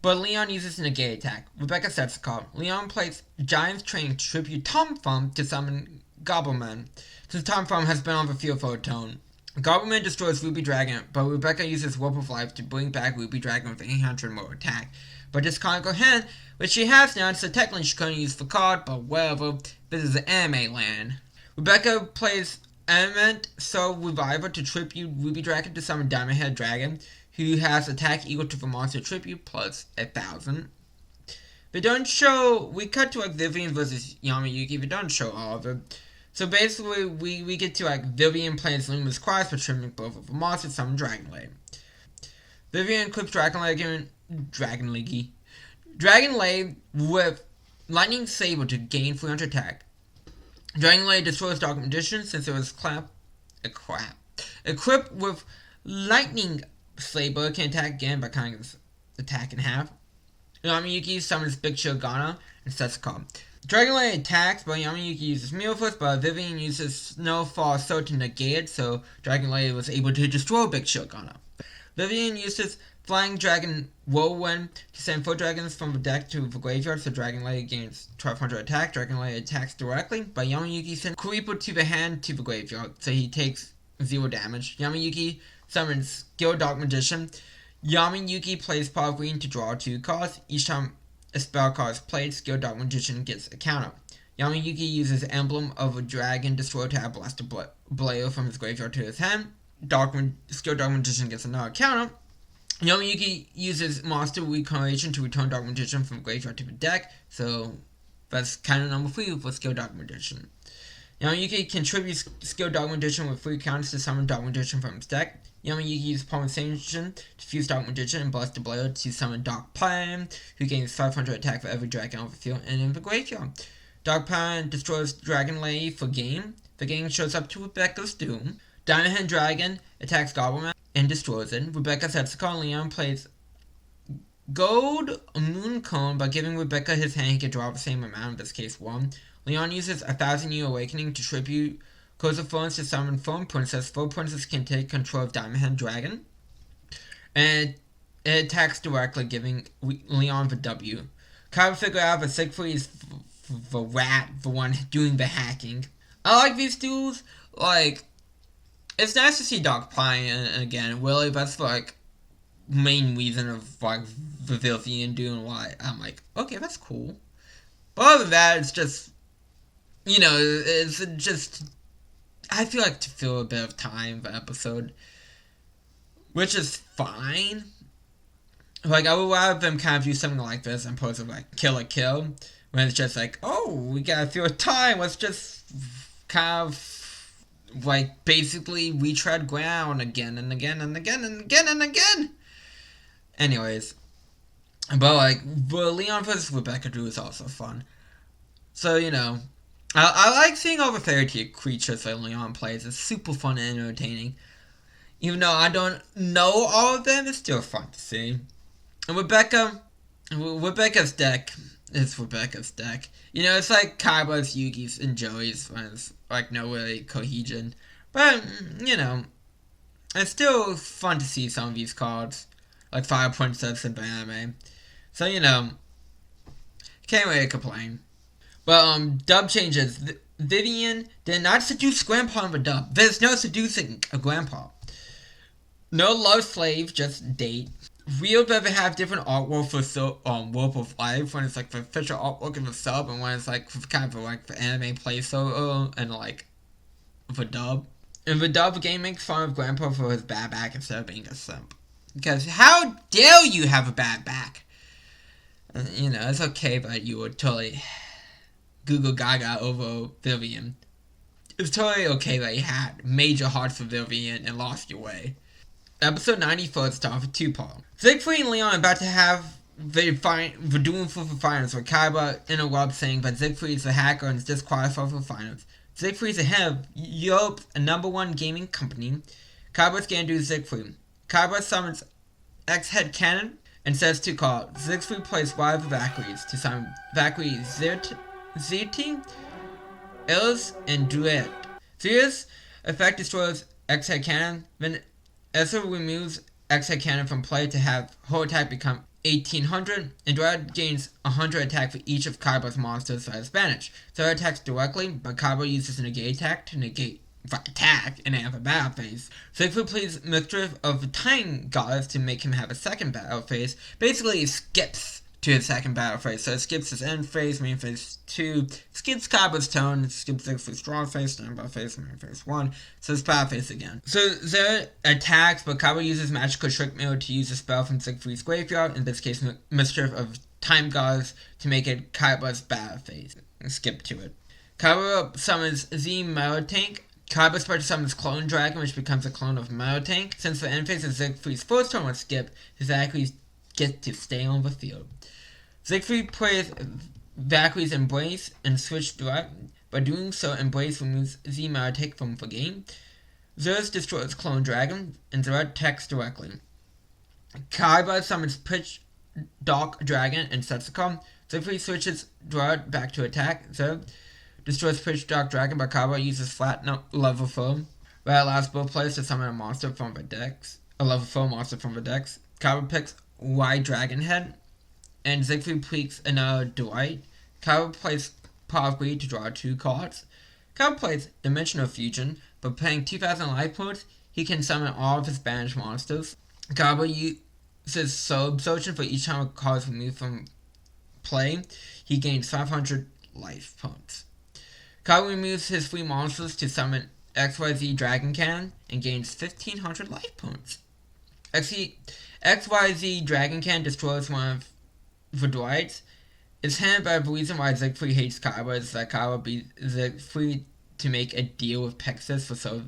S1: But Leon uses a negate attack. Rebecca sets the call. Leon plays Giant's Train to tribute Tom Thumb to summon Gobbleman, since Tom Thumb has been on the field for a turn. Gobbleman destroys Ruby Dragon, but Rebecca uses Warp of Life to bring back Ruby Dragon with 800 more attack. But this can't go hand, which she has now, so technically she couldn't use the card, but whatever. This is an anime land. Rebecca plays Element Soul Reviver to tribute Ruby Dragon to summon Diamond Head Dragon, who has attack equal to the monster tribute plus 1,000. They don't show. We cut to like Vivian versus Yamayuki. They don't show all of it. So basically, we get to like Vivian plays Luminous Cross for trimming both of the monsters, summon Dragon Lay. Vivian equips Dragon Lay with Lightning Saber to gain 300 attack. Dragon Lay destroys Dark Magician since it was equipped with Lightning Saber can attack again by cutting its attack in half. Yamayuki summons Big Shogana and sets a call. Dragon Lay attacks, but Yamayuki uses Mirror Force, but Vivian uses Snowfall Sword to negate it, so Dragon Lay was able to destroy Big Shogana. Vivian uses Flying Dragon Whirlwind to send 4 dragons from the deck to the graveyard, so Dragon Lay gains 1,200 attack. Dragon Lay attacks directly, but Yamayuki sends Creeper to the hand to the graveyard, so he takes 0 damage. Yamayuki summons Skill Dark Magician. Yamayuki plays Paul Green to draw 2 cards. Each time a spell card is played, Skill Dark Magician gets a counter. Yamayuki uses Emblem of a Dragon Destroyer to add Blaster Blade from his graveyard to his hand. Skill Dark Magician gets another counter. Yamayuki uses Monster Reincarnation to return Dark Magician from graveyard to the deck, so that's counter number 3 for Skill Dark Magician. Yamayuki contributes Skill Dark Magician with 3 counters to summon Dark Magician from his deck. Yamayuki uses Pulsation to fuse Dark Magician and Blaster Blade to summon Dark Plan, who gains 500 attack for every dragon on the field and in the graveyard. Dark Plan destroys Dragon Lay for game. The game shows up to Rebecca's doom. Diamond Head Dragon attacks Gobbleman and destroys it. Rebecca sets the call. Leon plays Gold Moon Cone by giving Rebecca his hand. He can draw the same amount, in this case 1. Leon uses 1,000-Year Awakening to tribute Coast of Thorns to summon Foam Princess. Foam Princess can take control of Diamond Head Dragon. And it attacks directly, giving Leon the W. Kyle figure out that Siegfried is the rat, the one doing the hacking. I like these duels. Like, it's nice to see Doc playing again. Really, that's like main reason of like the Villain doing why. I'm like, okay, that's cool. But other than that, it's just, it's just, I feel like to fill a bit of time the episode, which is fine. Like, I would rather them kind of do something like this and opposed to like kill a kill, when it's just like, oh, we gotta fill time, let's just kind of like basically retread ground again and again and again and again and again. Anyways, but like the Leon vs. Rebecca duel is also fun. So I like seeing all the fairy tale creatures that Leon plays. It's super fun and entertaining. Even though I don't know all of them, it's still fun to see. And Rebecca's deck is Rebecca's deck. It's like Kaiba's, Yugi's, and Joey's when it's like no really cohesion. But, it's still fun to see some of these cards. Like Fire Princess and Baname. So, can't really complain. But, dub changes. Vivian did not seduce Grandpa in the dub. There's no seducing a Grandpa. No love slave, just date. Real doesn't have different artwork for Warp of Life, when it's like the official artwork in the sub, and when it's like kind of like the anime play solo and like the dub. In the dub, the game makes fun of Grandpa for his bad back instead of being a simp. Because how dare you have a bad back? It's okay, but you would totally Google Gaga over Vivian. It's totally okay that you had major hearts for Vivian and lost your way. Episode 94 starts with two-part. Siegfried and Leon are about to have the Duel for the finals, where Kaiba interrupts saying that Siegfried is a hacker and is disqualified for the finals. Siegfried is the head of Europe's #1 gaming company. Kaiba's gonna do Siegfried. Kaiba summons X-Head Cannon and says to call. Siegfried plays Wild Valkyries to summon Valkyrie Zeti, Illis, and Duel. Zeus effect destroys X-Head Cannon, then Ezra removes X-Head Cannon from play to have whole attack become 1800, and Duel gains 100 attack for each of Kaiba's monsters that is banished. So it attacks directly, but Kaiba uses a negate attack to negate the attack and have a battle phase. Siegfried plays Mistress of the Time Goddess to make him have a second battle phase. Basically, it skips to his second battle phase. So it skips his end phase, main phase 2, skips Kaiba's turn, skips Siegfried's strong phase, standby phase, main phase 1, so it's battle phase again. So Zera attacks, but Kaiba uses magical trick mode to use a spell from Siegfried's graveyard, in this case Mistress of Time Goddess, to make it Kaiba's battle phase. Skip to it. Kaiba summons Z Metal Tank. Kaiba starts to summons Clone Dragon, which becomes a clone of Metal Tank. Since the end phase of Siegfried's first turn was skipped, his Valkyries get to stay on the field. Siegfried plays Valkyrie's Embrace and switch direct. By doing so, Embrace removes Z Metal Tank from the game. Zeus destroys Clone Dragon, and Zera attacks directly. Kaiba summons Pitch Dark Dragon and sets the call. Siegfried switches Zera back to attack. Zera destroys Pitch Dark Dragon, but Kaiba uses flat level 4. That allows both players to summon a monster from the decks. A level 4 monster from the decks. Kaiba picks White Dragon Head, and Siegfried picks another Dwight. Kaiba plays Power of Greed to draw 2 cards. Kaiba plays Dimensional Fusion, but paying 2,000 life points, he can summon all of his banished monsters. Kaiba uses Soul Absorption for each time a card is removed from play. He gains 500 life points. Kaiba removes his 3 monsters to summon XYZ Dragon Cannon and gains 1,500 life points. XYZ Dragon Cannon destroys one of the Dwights. It's hinted by the reason why Siegfried hates Kaiba is that Kaiba beat Siegfried to make a deal with Pexis for Soul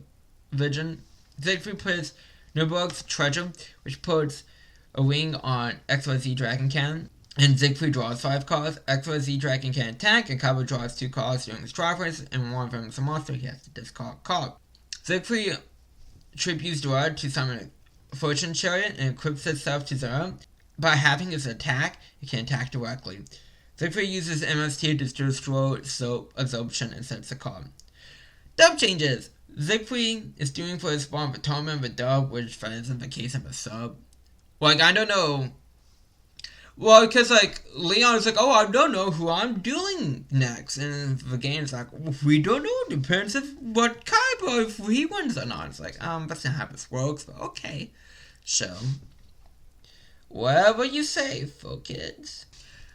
S1: Vision. Siegfried plays Nurburg's Treasure, which puts a ring on XYZ Dragon Cannon, and Siegfried draws 5 cards. XYZ Dragon can attack, and Kaiba draws 2 cards during his draw phase, and one of them is a monster. He has to discard a card. Siegfried tributes Dora to summon a Fortune Chariot and equips itself to Zera. By having his attack, it can attack directly. Siegfried uses MST to destroy Soul Absorption and sets a card. Dub changes! Siegfried is doing for his spawn of Atonement with dub, which isn't the case of a sub. Like, I don't know. Well, because, like, Leon is like, oh, I don't know who I'm dueling next. And the game's like, we don't know. It depends if what Kaiba, if he wins or not. It's like, that's not how this works, but okay. So, Whatever you say, folk kids.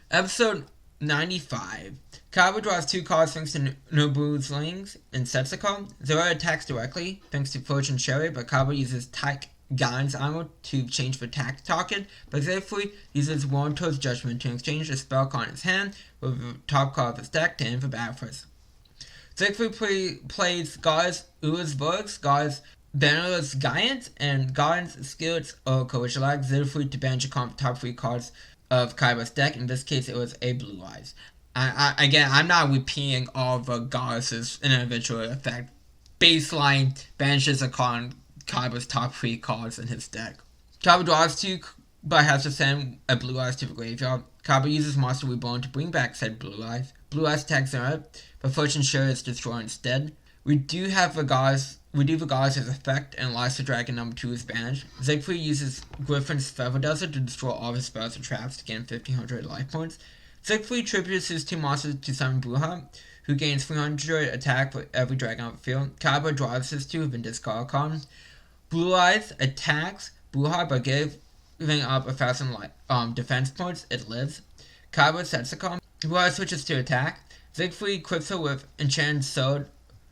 S1: Episode 95. Kaiba draws 2 cards thanks to Nobu's Lings and Setsuko. Zero attacks directly thanks to Fortune Cherry, but Kaiba uses Tyke Gai's armor to change the attack target, but Siegfried uses Warrento's Judgment to exchange a spell card in his hand with the top card of his deck to end the battle phase. Siegfried plays Gai's Ua's Vortex, Gai's Bannerless Giant, and Gai's Skillets Oracle, which allows Siegfried to banish a top 3 cards of Kaiba's deck. In this case, it was a Blue Eyes. Again, I'm not repeating all the Goddesses in an individual effect. Baseline banishes a card Kaiba's top 3 cards in his deck. Kaiba draws 2, but has to send a Blue Eyes to the graveyard. Kaiba uses Monster Reborn to bring back said Blue Eyes. Blue Eyes attacks Zero, but Fortune Share is destroyed instead. We do the Goddess' effect, and Lies the Dragon number 2 is banished. Siegfried uses Griffin's Feather Duster to destroy all his spells and traps to gain 1500 life points. Siegfried tributes his 2 monsters to summon Buha, who gains 300 attack for every dragon on the field. Kaiba draws his 2 and discard a card. Blue Eyes attacks Buha by giving up 1,000 defense points. It lives. Kaiba sets a card. Blue Eyes switches to attack. Siegfried equips her with Enchanted Sword.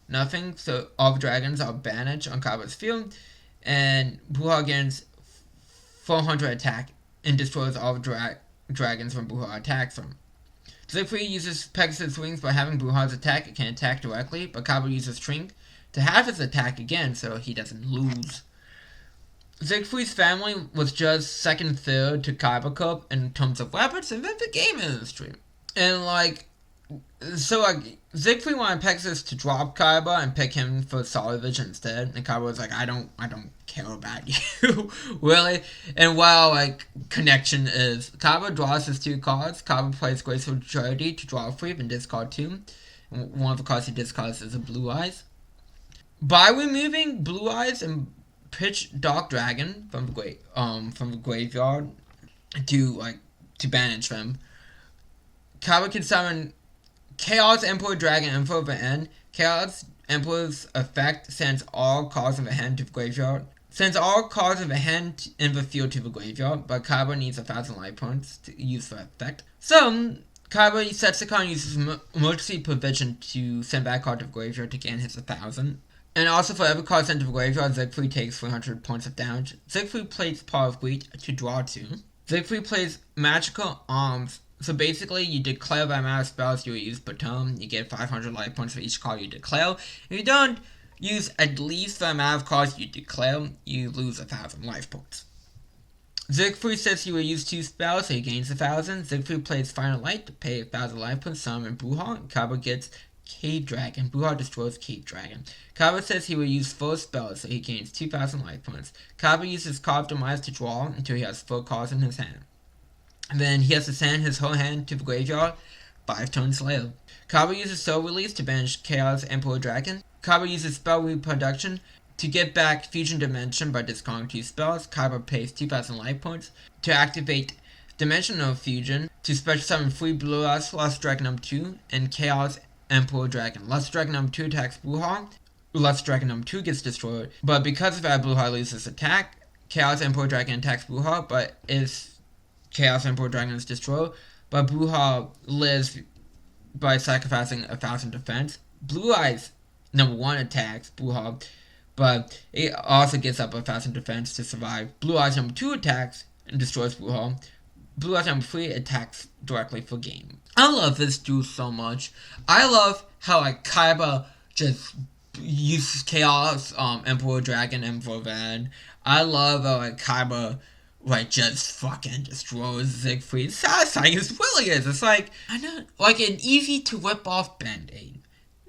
S1: Nothing, so all the dragons are banished on Kaiba's field, and Buha gains 400 attack and destroys all the dragons when Buha attacks them. Siegfried uses Pegasus Wings by having Buha's attack. It can attack directly, but Kaiba uses Shrink to have his attack again so he doesn't lose. Siegfried's family was just second third to Kaiba Cup in terms of weapons and then the game industry. And Siegfried wanted Pegasus to drop Kaiba and pick him for Solid Vision instead, and Kaiba was like, I don't care about you, really. And while connection is, Kaiba draws his 2 cards. Kaiba plays Graceful Charity to draw 3 and discard 2. And one of the cards he discards is a Blue Eyes. By removing Blue Eyes and Pitch Dark Dragon from the graveyard to banish them, Kaiba can summon Chaos Emperor Dragon Info of the end. Chaos Emperor's effect sends all cards of the hand to the graveyard. Sends all cards of the hand in the field to the graveyard, but Kaiba needs 1,000 life points to use the effect. So, Kaiba sets the card and uses Emergency Provision to send back a card to the graveyard to gain his 1,000. And also for every card sent to the graveyard, Siegfried takes 300 points of damage. Siegfried plays Paw of Wheat to draw 2. Siegfried plays Magical Arms. So basically, you declare the amount of spells you will use per turn. You get 500 life points for each card you declare. If you don't use at least the amount of cards you declare, you lose 1,000 life points. Siegfried says he will use 2 spells, so he gains 1,000. Siegfried plays Final Light to pay 1,000 life points, summon Buha. Kaiba gets Cave Dragon. Buha destroys Cave Dragon. Kaiba says he will use 4 spells, so he gains 2,000 life points. Kaiba uses Carved Demise to draw until he has 4 cards in his hand. And then he has to send his whole hand to the graveyard 5 turns later. Kaiba uses Soul Release to banish Chaos Emperor Dragon. Kaiba uses Spell Reproduction to get back Fusion Dimension by discarding 2 spells. Kaiba pays 2,000 life points to activate Dimensional Fusion to special summon 3 Blue Eyes, Lost Dragon number 2, and Chaos Emperor Dragon. Lost Dragon number 2 attacks Buha. Lost Dragon number 2 gets destroyed, but because of that, Buha loses attack. Chaos Emperor Dragon attacks Buha, but is Chaos Emperor Dragon is destroyed, but Buha lives by sacrificing 1,000 defense. Blue Eyes number 1 attacks Buha, but it also gets up 1,000 defense to survive. Blue Eyes number 2 attacks and destroys Buha. Blue Eyes number 3 attacks directly for game. I love this duel so much. I love how Kaiba just uses Chaos Emperor Dragon and Van. I love how Kaiba just fucking destroys Siegfried. It's satisfying, it really is. It's an easy to whip off Band-Aid.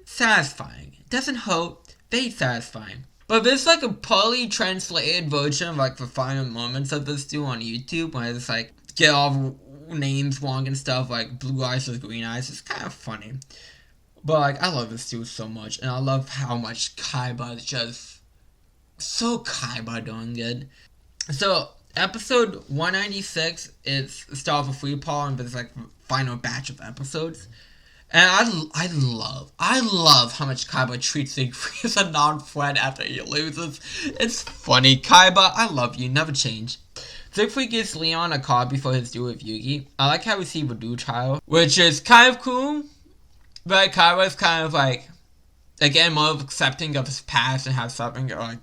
S1: Satisfying. It doesn't hurt, very satisfying. But there's a poorly translated version of the final moments of this duel on YouTube, where it's get all the names wrong and stuff, Blue Eyes with Green Eyes. It's kind of funny. But I love this duel so much, and I love how much Kaiba is just so Kaiba doing it. So, episode 196 is the start of a free poll, and there's final batch of episodes. And I love how much Kaiba treats Siegfried as a non-friend after he loses. It's funny. Kaiba, I love you. Never change. Siegfried gives Leon a card before his duel with Yugi. I like how we see Voodoo Child, which is kind of cool, but Kaiba's kind of like, again, more of accepting of his past and have something like,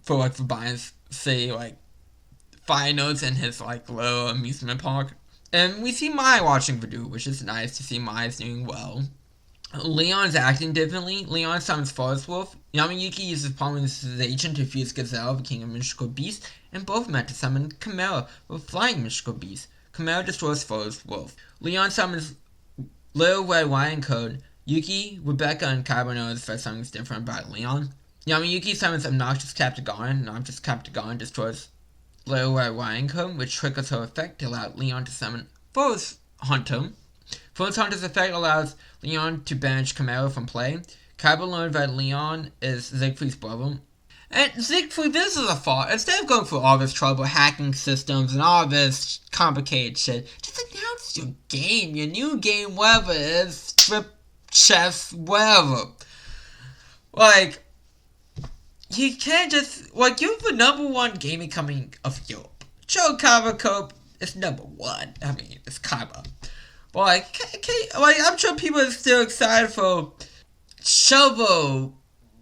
S1: for Bias say like finals in his like little amusement park. And we see Mai watching Voodoo, which is nice to see Mai's doing well. Leon's acting differently. Leon summons Forest Wolf. Yamayuki uses polymerization to fuse Gazelle, the king of mystical beasts, and both meant to summon Chimera with flying mystical beasts. Chimera destroys Forest Wolf. Leon summons Little Red Lion Code. Yuki, Rebecca, and Kaiba notice that something's different about Leon. Yamayuki summons Obnoxious Captagon. Obnoxious Captagon destroys Little Red Lion Code, which triggers her effect to allow Leon to summon Forest Hunter. Forest Hunter's effect allows Leon to banish Chimera from play. Kaiba learned that Leon is Siegfried's brother. And Siegfried, this is a fault. Instead of going through all this trouble, hacking systems, and all this complicated shit, just announce your game, your new game, whatever it is, strip, chess, whatever. Like, you can't just, like, you're the #1 gaming company of Europe. Sure, Kaiba Cope is #1. I mean, it's Kaiba. But, like, I'm sure people are still excited for shovel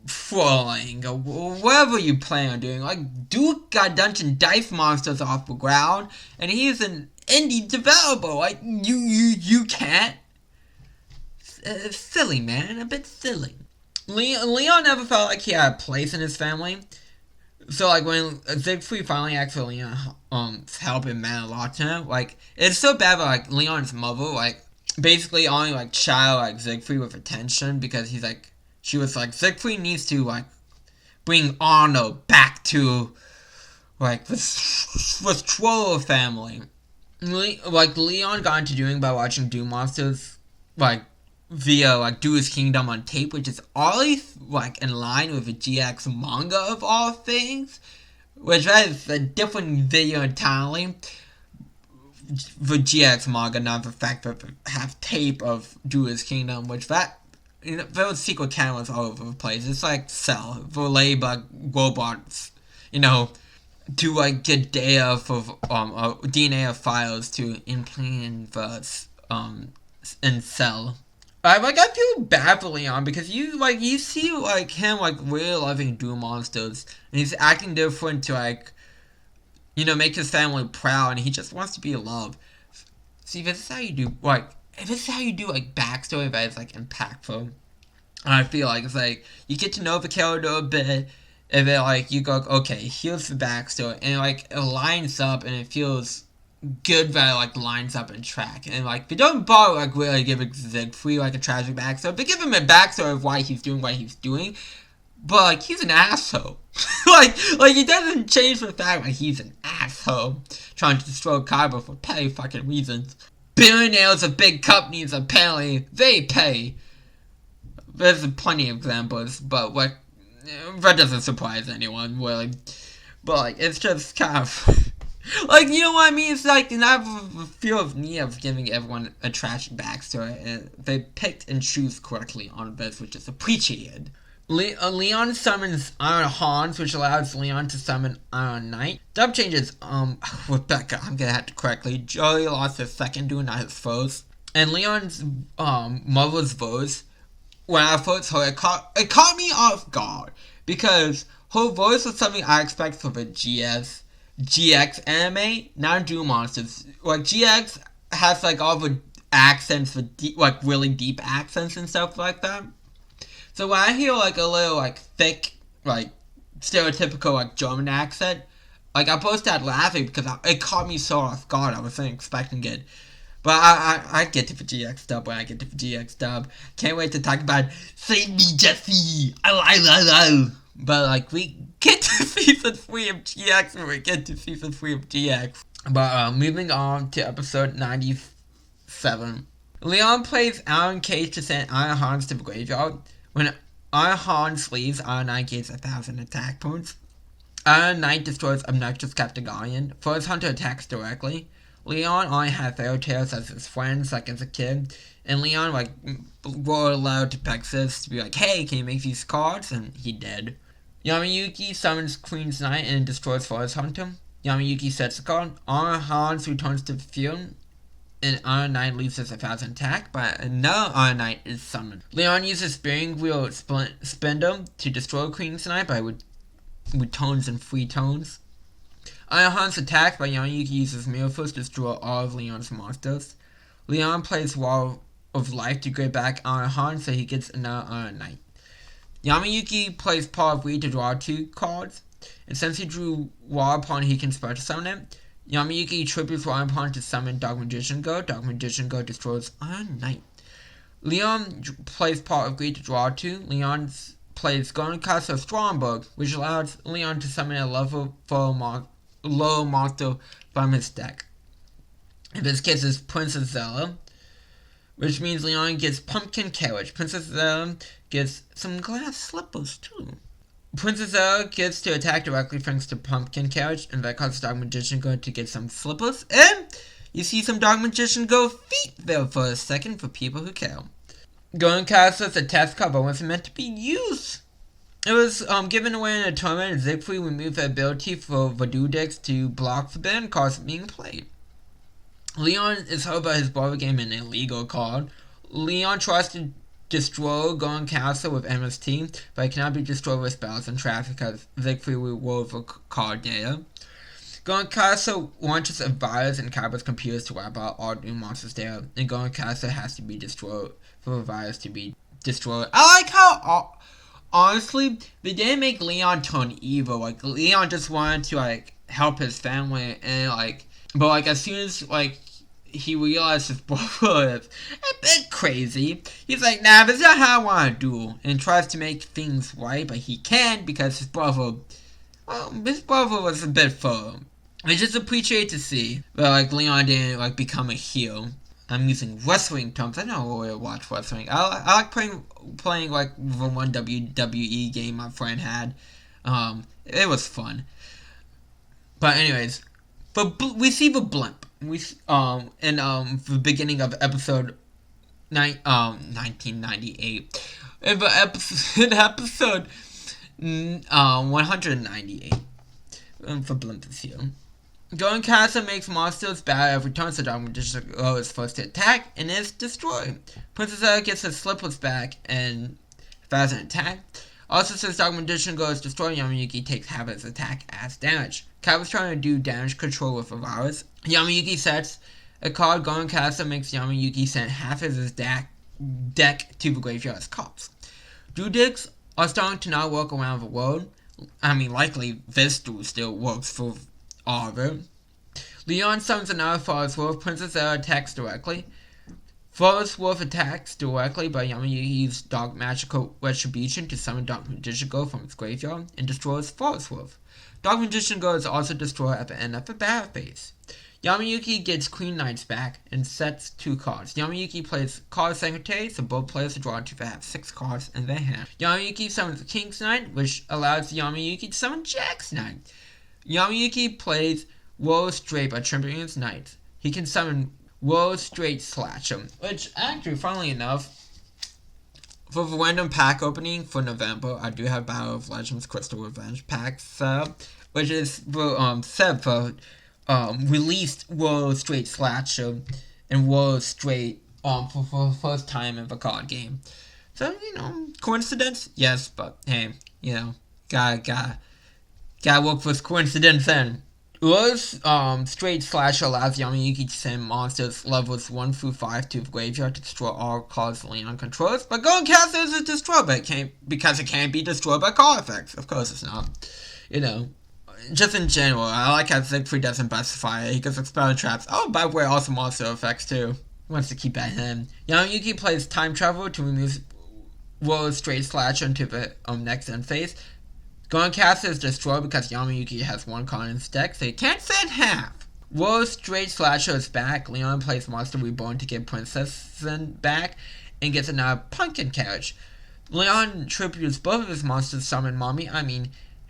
S1: throwing or whatever you plan on doing. Like, Duke got Dungeon Dice Monsters off the ground, and he's an indie developer. Like, you can't. It's silly, man. A bit silly. Leon never felt like he had a place in his family. So, like, when Siegfried finally asked for Leon's help, it meant a lot to him. Like, it's so bad that, like, Leon's mother, like, basically only, like, child, like, Siegfried with attention because he's, like, she was like, Siegfried needs to, like, bring honor back to, like, this troll family. Like, Leon got into doing by watching Doom Monsters, like, via, like, Duel's Kingdom on tape, which is always, like, in line with the GX manga of all things, which that is a different video entirely. The GX manga, not the fact that they have tape of Duel's Kingdom, which that, you know, those secret canons all over the place. It's like Cell, relay, like, robots, you know, to, like, get data for, DNA of files to implant the, in Cell. I feel bad for Leon because you see, like, him, like, really loving Duel Monsters, and he's acting different to, like, you know, make his family proud, and he just wants to be loved. See, this is how you do, like, backstory that is, like, impactful. And I feel like it's, like, you get to know the character a bit, and then, like, you go, okay, here's the backstory, and, like, it lines up, and it feels good that it, like, lines up and track. And, like, they don't bother, like, really giving Siegfried, like, a tragic backstory. They give him a backstory of why he's doing what he's doing. But, like, he's an asshole. like, he doesn't change the fact that he's an asshole. Trying to destroy Kaiba for petty fucking reasons. Billionaires of big companies, apparently, they pay. There's plenty of examples, but, like, that doesn't surprise anyone, really. But, like, it's just kind of... like, you know what I mean? It's like, and I have a feel of need of giving everyone a tragic backstory, and they picked and choose correctly on this, which is appreciated. Leon summons Iron Hans, which allows Leon to summon Iron Knight. Dub changes, Rebecca, I'm gonna have to correctly. Joey lost his second duel, not his first. And Leon's, mother's voice, when I first heard it, caught me off guard, because her voice was something I expect for the GX anime, not Duel Monsters. Like, GX has, like, all the accents, like, really deep accents and stuff like that. So when I hear, like, a little, like, thick, like, stereotypical, like, German accent, like, I burst out laughing because it caught me so off guard. I wasn't expecting it. But I get to the GX dub when I get to the GX dub. Can't wait to talk about Save Me, Jesse! But, like, we get to Season 3 of GX when we get to Season 3 of GX. But, moving on to episode 97. Leon plays Iron Cage to send Iron Hans to the graveyard. When Iron Hans leaves, Iron Knight gains 1,000 attack points. Iron Knight destroys Obnoxious Captagon. Forest Hunter attacks directly. Leon only had Fairy Tales as his friends, like, as a kid. And Leon, like, roared aloud to Pexis to be like, hey, can you make these cards? And he did. Yamayuki summons Queen's Knight and destroys Forest Hunter. Yamayuki sets the card. Honor Hans returns to the field, and Honor Knight loses 1,000 attack, but another Honor Knight is summoned. Leon uses Spinning Wheel Spindle to destroy Queen's Knight with tones and free tones. Honor Hans attacks, but Yamayuki uses Miracles to destroy all of Leon's monsters. Leon plays Wall of Life to get back Honor Hans, so he gets another Honor Knight. Yamayuki plays Paw of Greed to draw 2 cards, and since he drew Wall Upon, he can special summon it. Yamayuki tributes Wall Upon to summon Dark Magician Go. Dark Magician Go destroys Honor Knight. Leon plays Paw of Greed to draw 2. Leon plays Golden Castle Stromberg, which allows Leon to summon a level 4 low monster from his deck. In this case, it's Princess Zella, which means Leon gets Pumpkin Carriage. Princess Zella gets some glass slippers too. Princess Zella gets to attack directly thanks to Pumpkin Carriage, and that causes Dark Magician Go to get some slippers. And you see some Dark Magician Go feet there for a second for people who care. Golden Castle is a test card, but wasn't meant to be used. It was given away in a tournament, and Siegfried removed the ability for Voodoo decks to block forbidden cards being played. Leon is held by his brother game an illegal card. Leon tries to destroy Golden Castle with MST, but it cannot be destroyed with spells and traps because Siegfried will roll for card data. Golden Castle launches a virus in Cabba's computers to wipe out all new monsters there, and Golden Castle has to be destroyed for the virus to be destroyed. I like how, honestly, they didn't make Leon turn evil. Like, Leon just wanted to, like, help his family, and, like, but, like, as soon as, like, he realized his brother is a bit crazy, he's like, nah, that's not how I want to do, and tries to make things right, but he can't because his brother was a bit firm. Which is appreciated to see, but, like, Leon didn't, like, become a heel. I'm using wrestling terms. I don't really watch wrestling. I like playing like the one WWE game my friend had. It was fun. But anyways, we see the blimp. In the beginning of episode 1998. In episode 198. The blimp is here. Golden Castle makes monsters bad every turn, so Dark Magician Go is forced to attack and is destroyed. Princess Zella gets her slippers back and 1,000 attack. Also, since Dark Magician Go is destroyed, Yamayuki takes half his attack as damage. Cabba's trying to do damage control with a virus. Yamayuki sets a card. Golden Castle makes Yamayuki send half of his deck to the graveyard as cards. Duel decks are starting to not work around the world. I mean, likely this duel still works for all of it. Leon summons another Forest Wolf. Princess Zella attacks directly. Forest Wolf attacks directly, but Yamayuki uses Dark Magical Retribution to summon Dark Magician Go from its graveyard and destroys Forest Wolf. Dark Magician Go is also destroyed at the end of the battle phase. Yamayuki gets Queen Knights back and sets 2 cards. Yamayuki plays Card Secretary, so both players are drawn to have 6 cards in their hand. Yamayuki summons King's Knight, which allows Yamayuki to summon Jack's Knight. Yamayuki plays World Straight by Champion's Knight. He can summon World Straight Slasher, which actually, funnily enough, for the random pack opening for November, I do have Battle of Legends Crystal Revenge pack set up, which is set for released World Straight Slasher and World Straight for the first time in the card game. So, coincidence? Yes, but hey, gotta work with coincidence in. World Straight Slasher allows Yamayuki to send monsters levels 1 through 5 to the graveyard to destroy all cards Leon controls. But Golden Castle isn't destroyed, but because it can't be destroyed by card effects. Of course it's not. Just in general, I like how Siegfried doesn't specify it. He can expel traps. Oh, by the way, also monster effects too. Wants to keep at him. Yamayuki plays Time Travel to remove World Straight Slasher into the next end phase. Golden Castle is destroyed because Yamayuki has 1 card in his deck, so he can't send half. World Straight Slasher is back. Leon plays Monster Reborn to get Princess back and gets another Pumpkin Carriage. Leon tributes both of his monsters to summon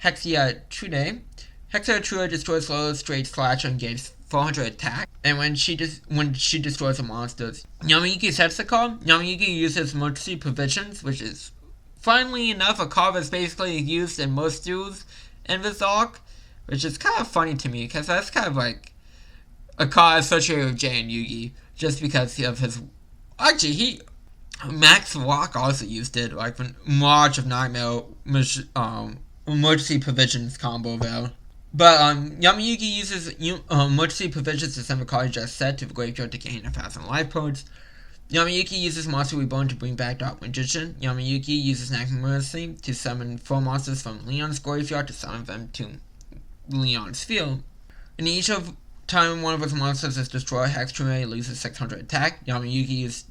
S1: Hexia Trude. Hexia Trude destroys World Straight Slasher and gains 400 attack. And when she destroys the monsters, Yamayuki sets the card. Yamayuki uses Emergency Provisions, which is, funnily enough, a card that's basically used in most duels in this arc. which is kind of funny to me because that's kind of like a card associated with Jay and Yugi, just because of his. Actually, Max Rock also used it, like when March of Nightmare, emergency provisions combo though. But Yamiyuki uses emergency provisions to send the card just set to the graveyard to gain 1,000 life points. Yamiyuki uses Monster Reborn to bring back Dark Magician. Yamiyuki uses Mercy to summon 4 monsters from Leon's graveyard to summon them to Leon's field. In each of time one of his monsters is destroyed, Hextrimary loses 600 attack. Yamiyuki uses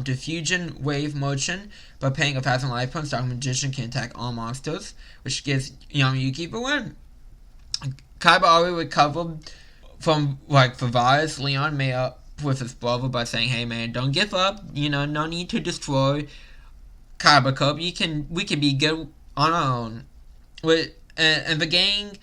S1: Diffusion Wave Motion. By paying 1,000 life points, Dark Magician can attack all monsters, which gives Yamiyuki the win. Kaiba already recovered from the virus. Leon made up with his brother by saying, "Hey man, don't give up. No need to destroy Kaiba Cup. We can be good on our own." And the gang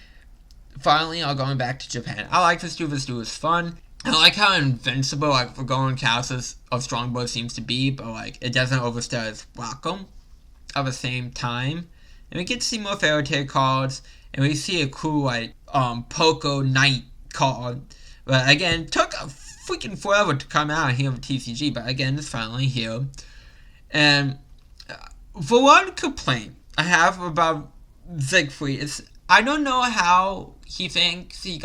S1: finally are going back to Japan. I like this dude. This dude is fun. I like how invincible the Golden Castles of Strongbow seems to be, but it doesn't overstay its welcome at the same time. And we get to see more Fairy Tail cards, and we see a cool Poco Knight card. But again, took a freaking forever to come out here with TCG, but again, it's finally here. And for one complaint I have about Siegfried is I don't know how he thinks he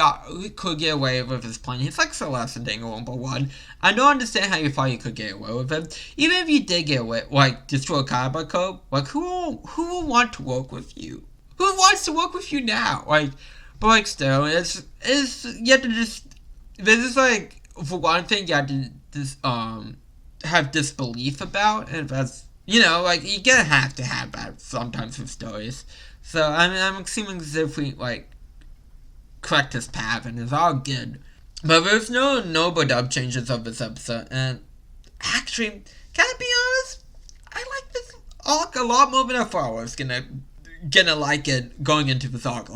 S1: could get away with his plan. He's like Celeste Dingle number 1. I don't understand how you thought you could get away with it. Even if you did get away, destroy Kaiba Code, who will want to work with you? Who wants to work with you now? But still, it's you have to just. This is for one thing, you have to have disbelief about, and that's you're gonna have to have that sometimes with stories. So I'm assuming Siegfried correct his path and it's all good. But there's no dub changes of this episode, and actually, can I be honest? I like this arc a lot more than I thought I was gonna like it going into this arc.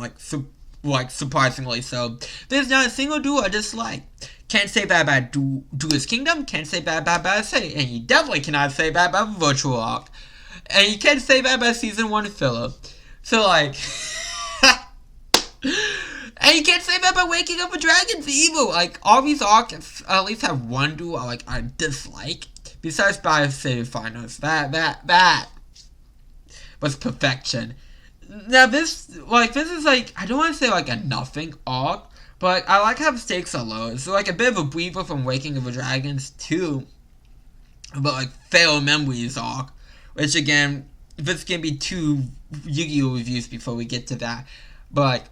S1: Surprisingly so. There's not a single duel I dislike. Can't say that about Duelist Kingdom. Can't say that about City. And you definitely cannot say that about Virtual Arc. And you can't say that about Season 1 filler. So and you can't say that about Waking Up a Dragon's Evil. All these arcs at least have one duel I dislike. Besides Battle City Finals. That was perfection. Now this is I don't want to say a nothing arc, but I like how the stakes are low. It's a bit of a breather from Waking of the Dragons to Fatal Memories arc, which again, this can be 2 Yu-Gi-Oh reviews before we get to that, but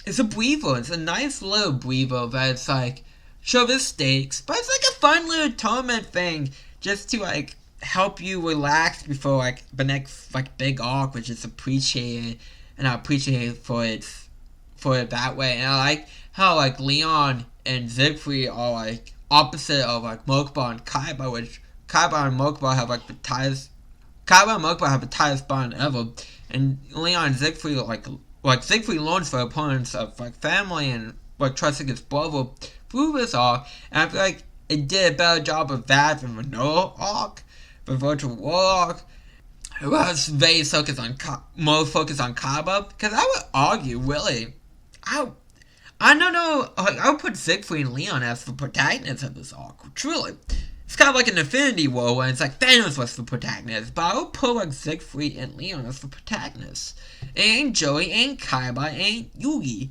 S1: it's a breather. It's a nice little breather that it's show the stakes, but it's a fun little tournament thing just to help you relax before the next big arc, which is appreciated, and I appreciate it for it that way. And I like how Leon and Siegfried are opposite of Mokba and Kaiba, which Kaiba and Mokba have the tightest. Kaiba and Mokba have the tightest bond ever, and Leon and Siegfried Siegfried learns for opponents of family and trusting his brother through this arc, and I feel it did a better job of that than the Noah arc. The Virtual Warlock, it was very more focused on Kaiba, because I would argue, really, I don't know, I would put Siegfried and Leon as the protagonists of this arc, truly. It's kind of like an Infinity War, where it's Thanos was the protagonist, but I would put Siegfried and Leon as the protagonists. It ain't Joey, ain't Kaiba, ain't Yugi.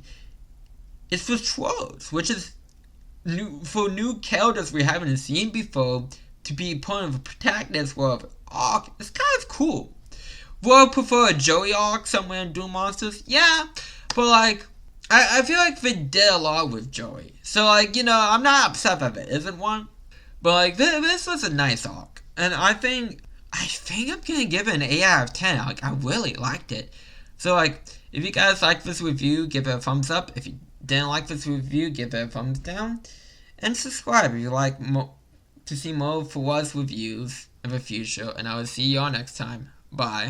S1: It's the Trolls, which is for new characters we haven't seen before. To be part of a protagonist world arc, it's kind of cool. Would I prefer a Joey arc somewhere in Duel Monsters? Yeah, but I feel they did a lot with Joey. So I'm not upset that it isn't one. But this was a nice arc, and I think I'm gonna give it an 8 out of 10. I really liked it. So if you guys like this review, give it a thumbs up. If you didn't like this review, give it a thumbs down, and subscribe if you like to see more for us reviews in the future, and I will see y'all next time. Bye.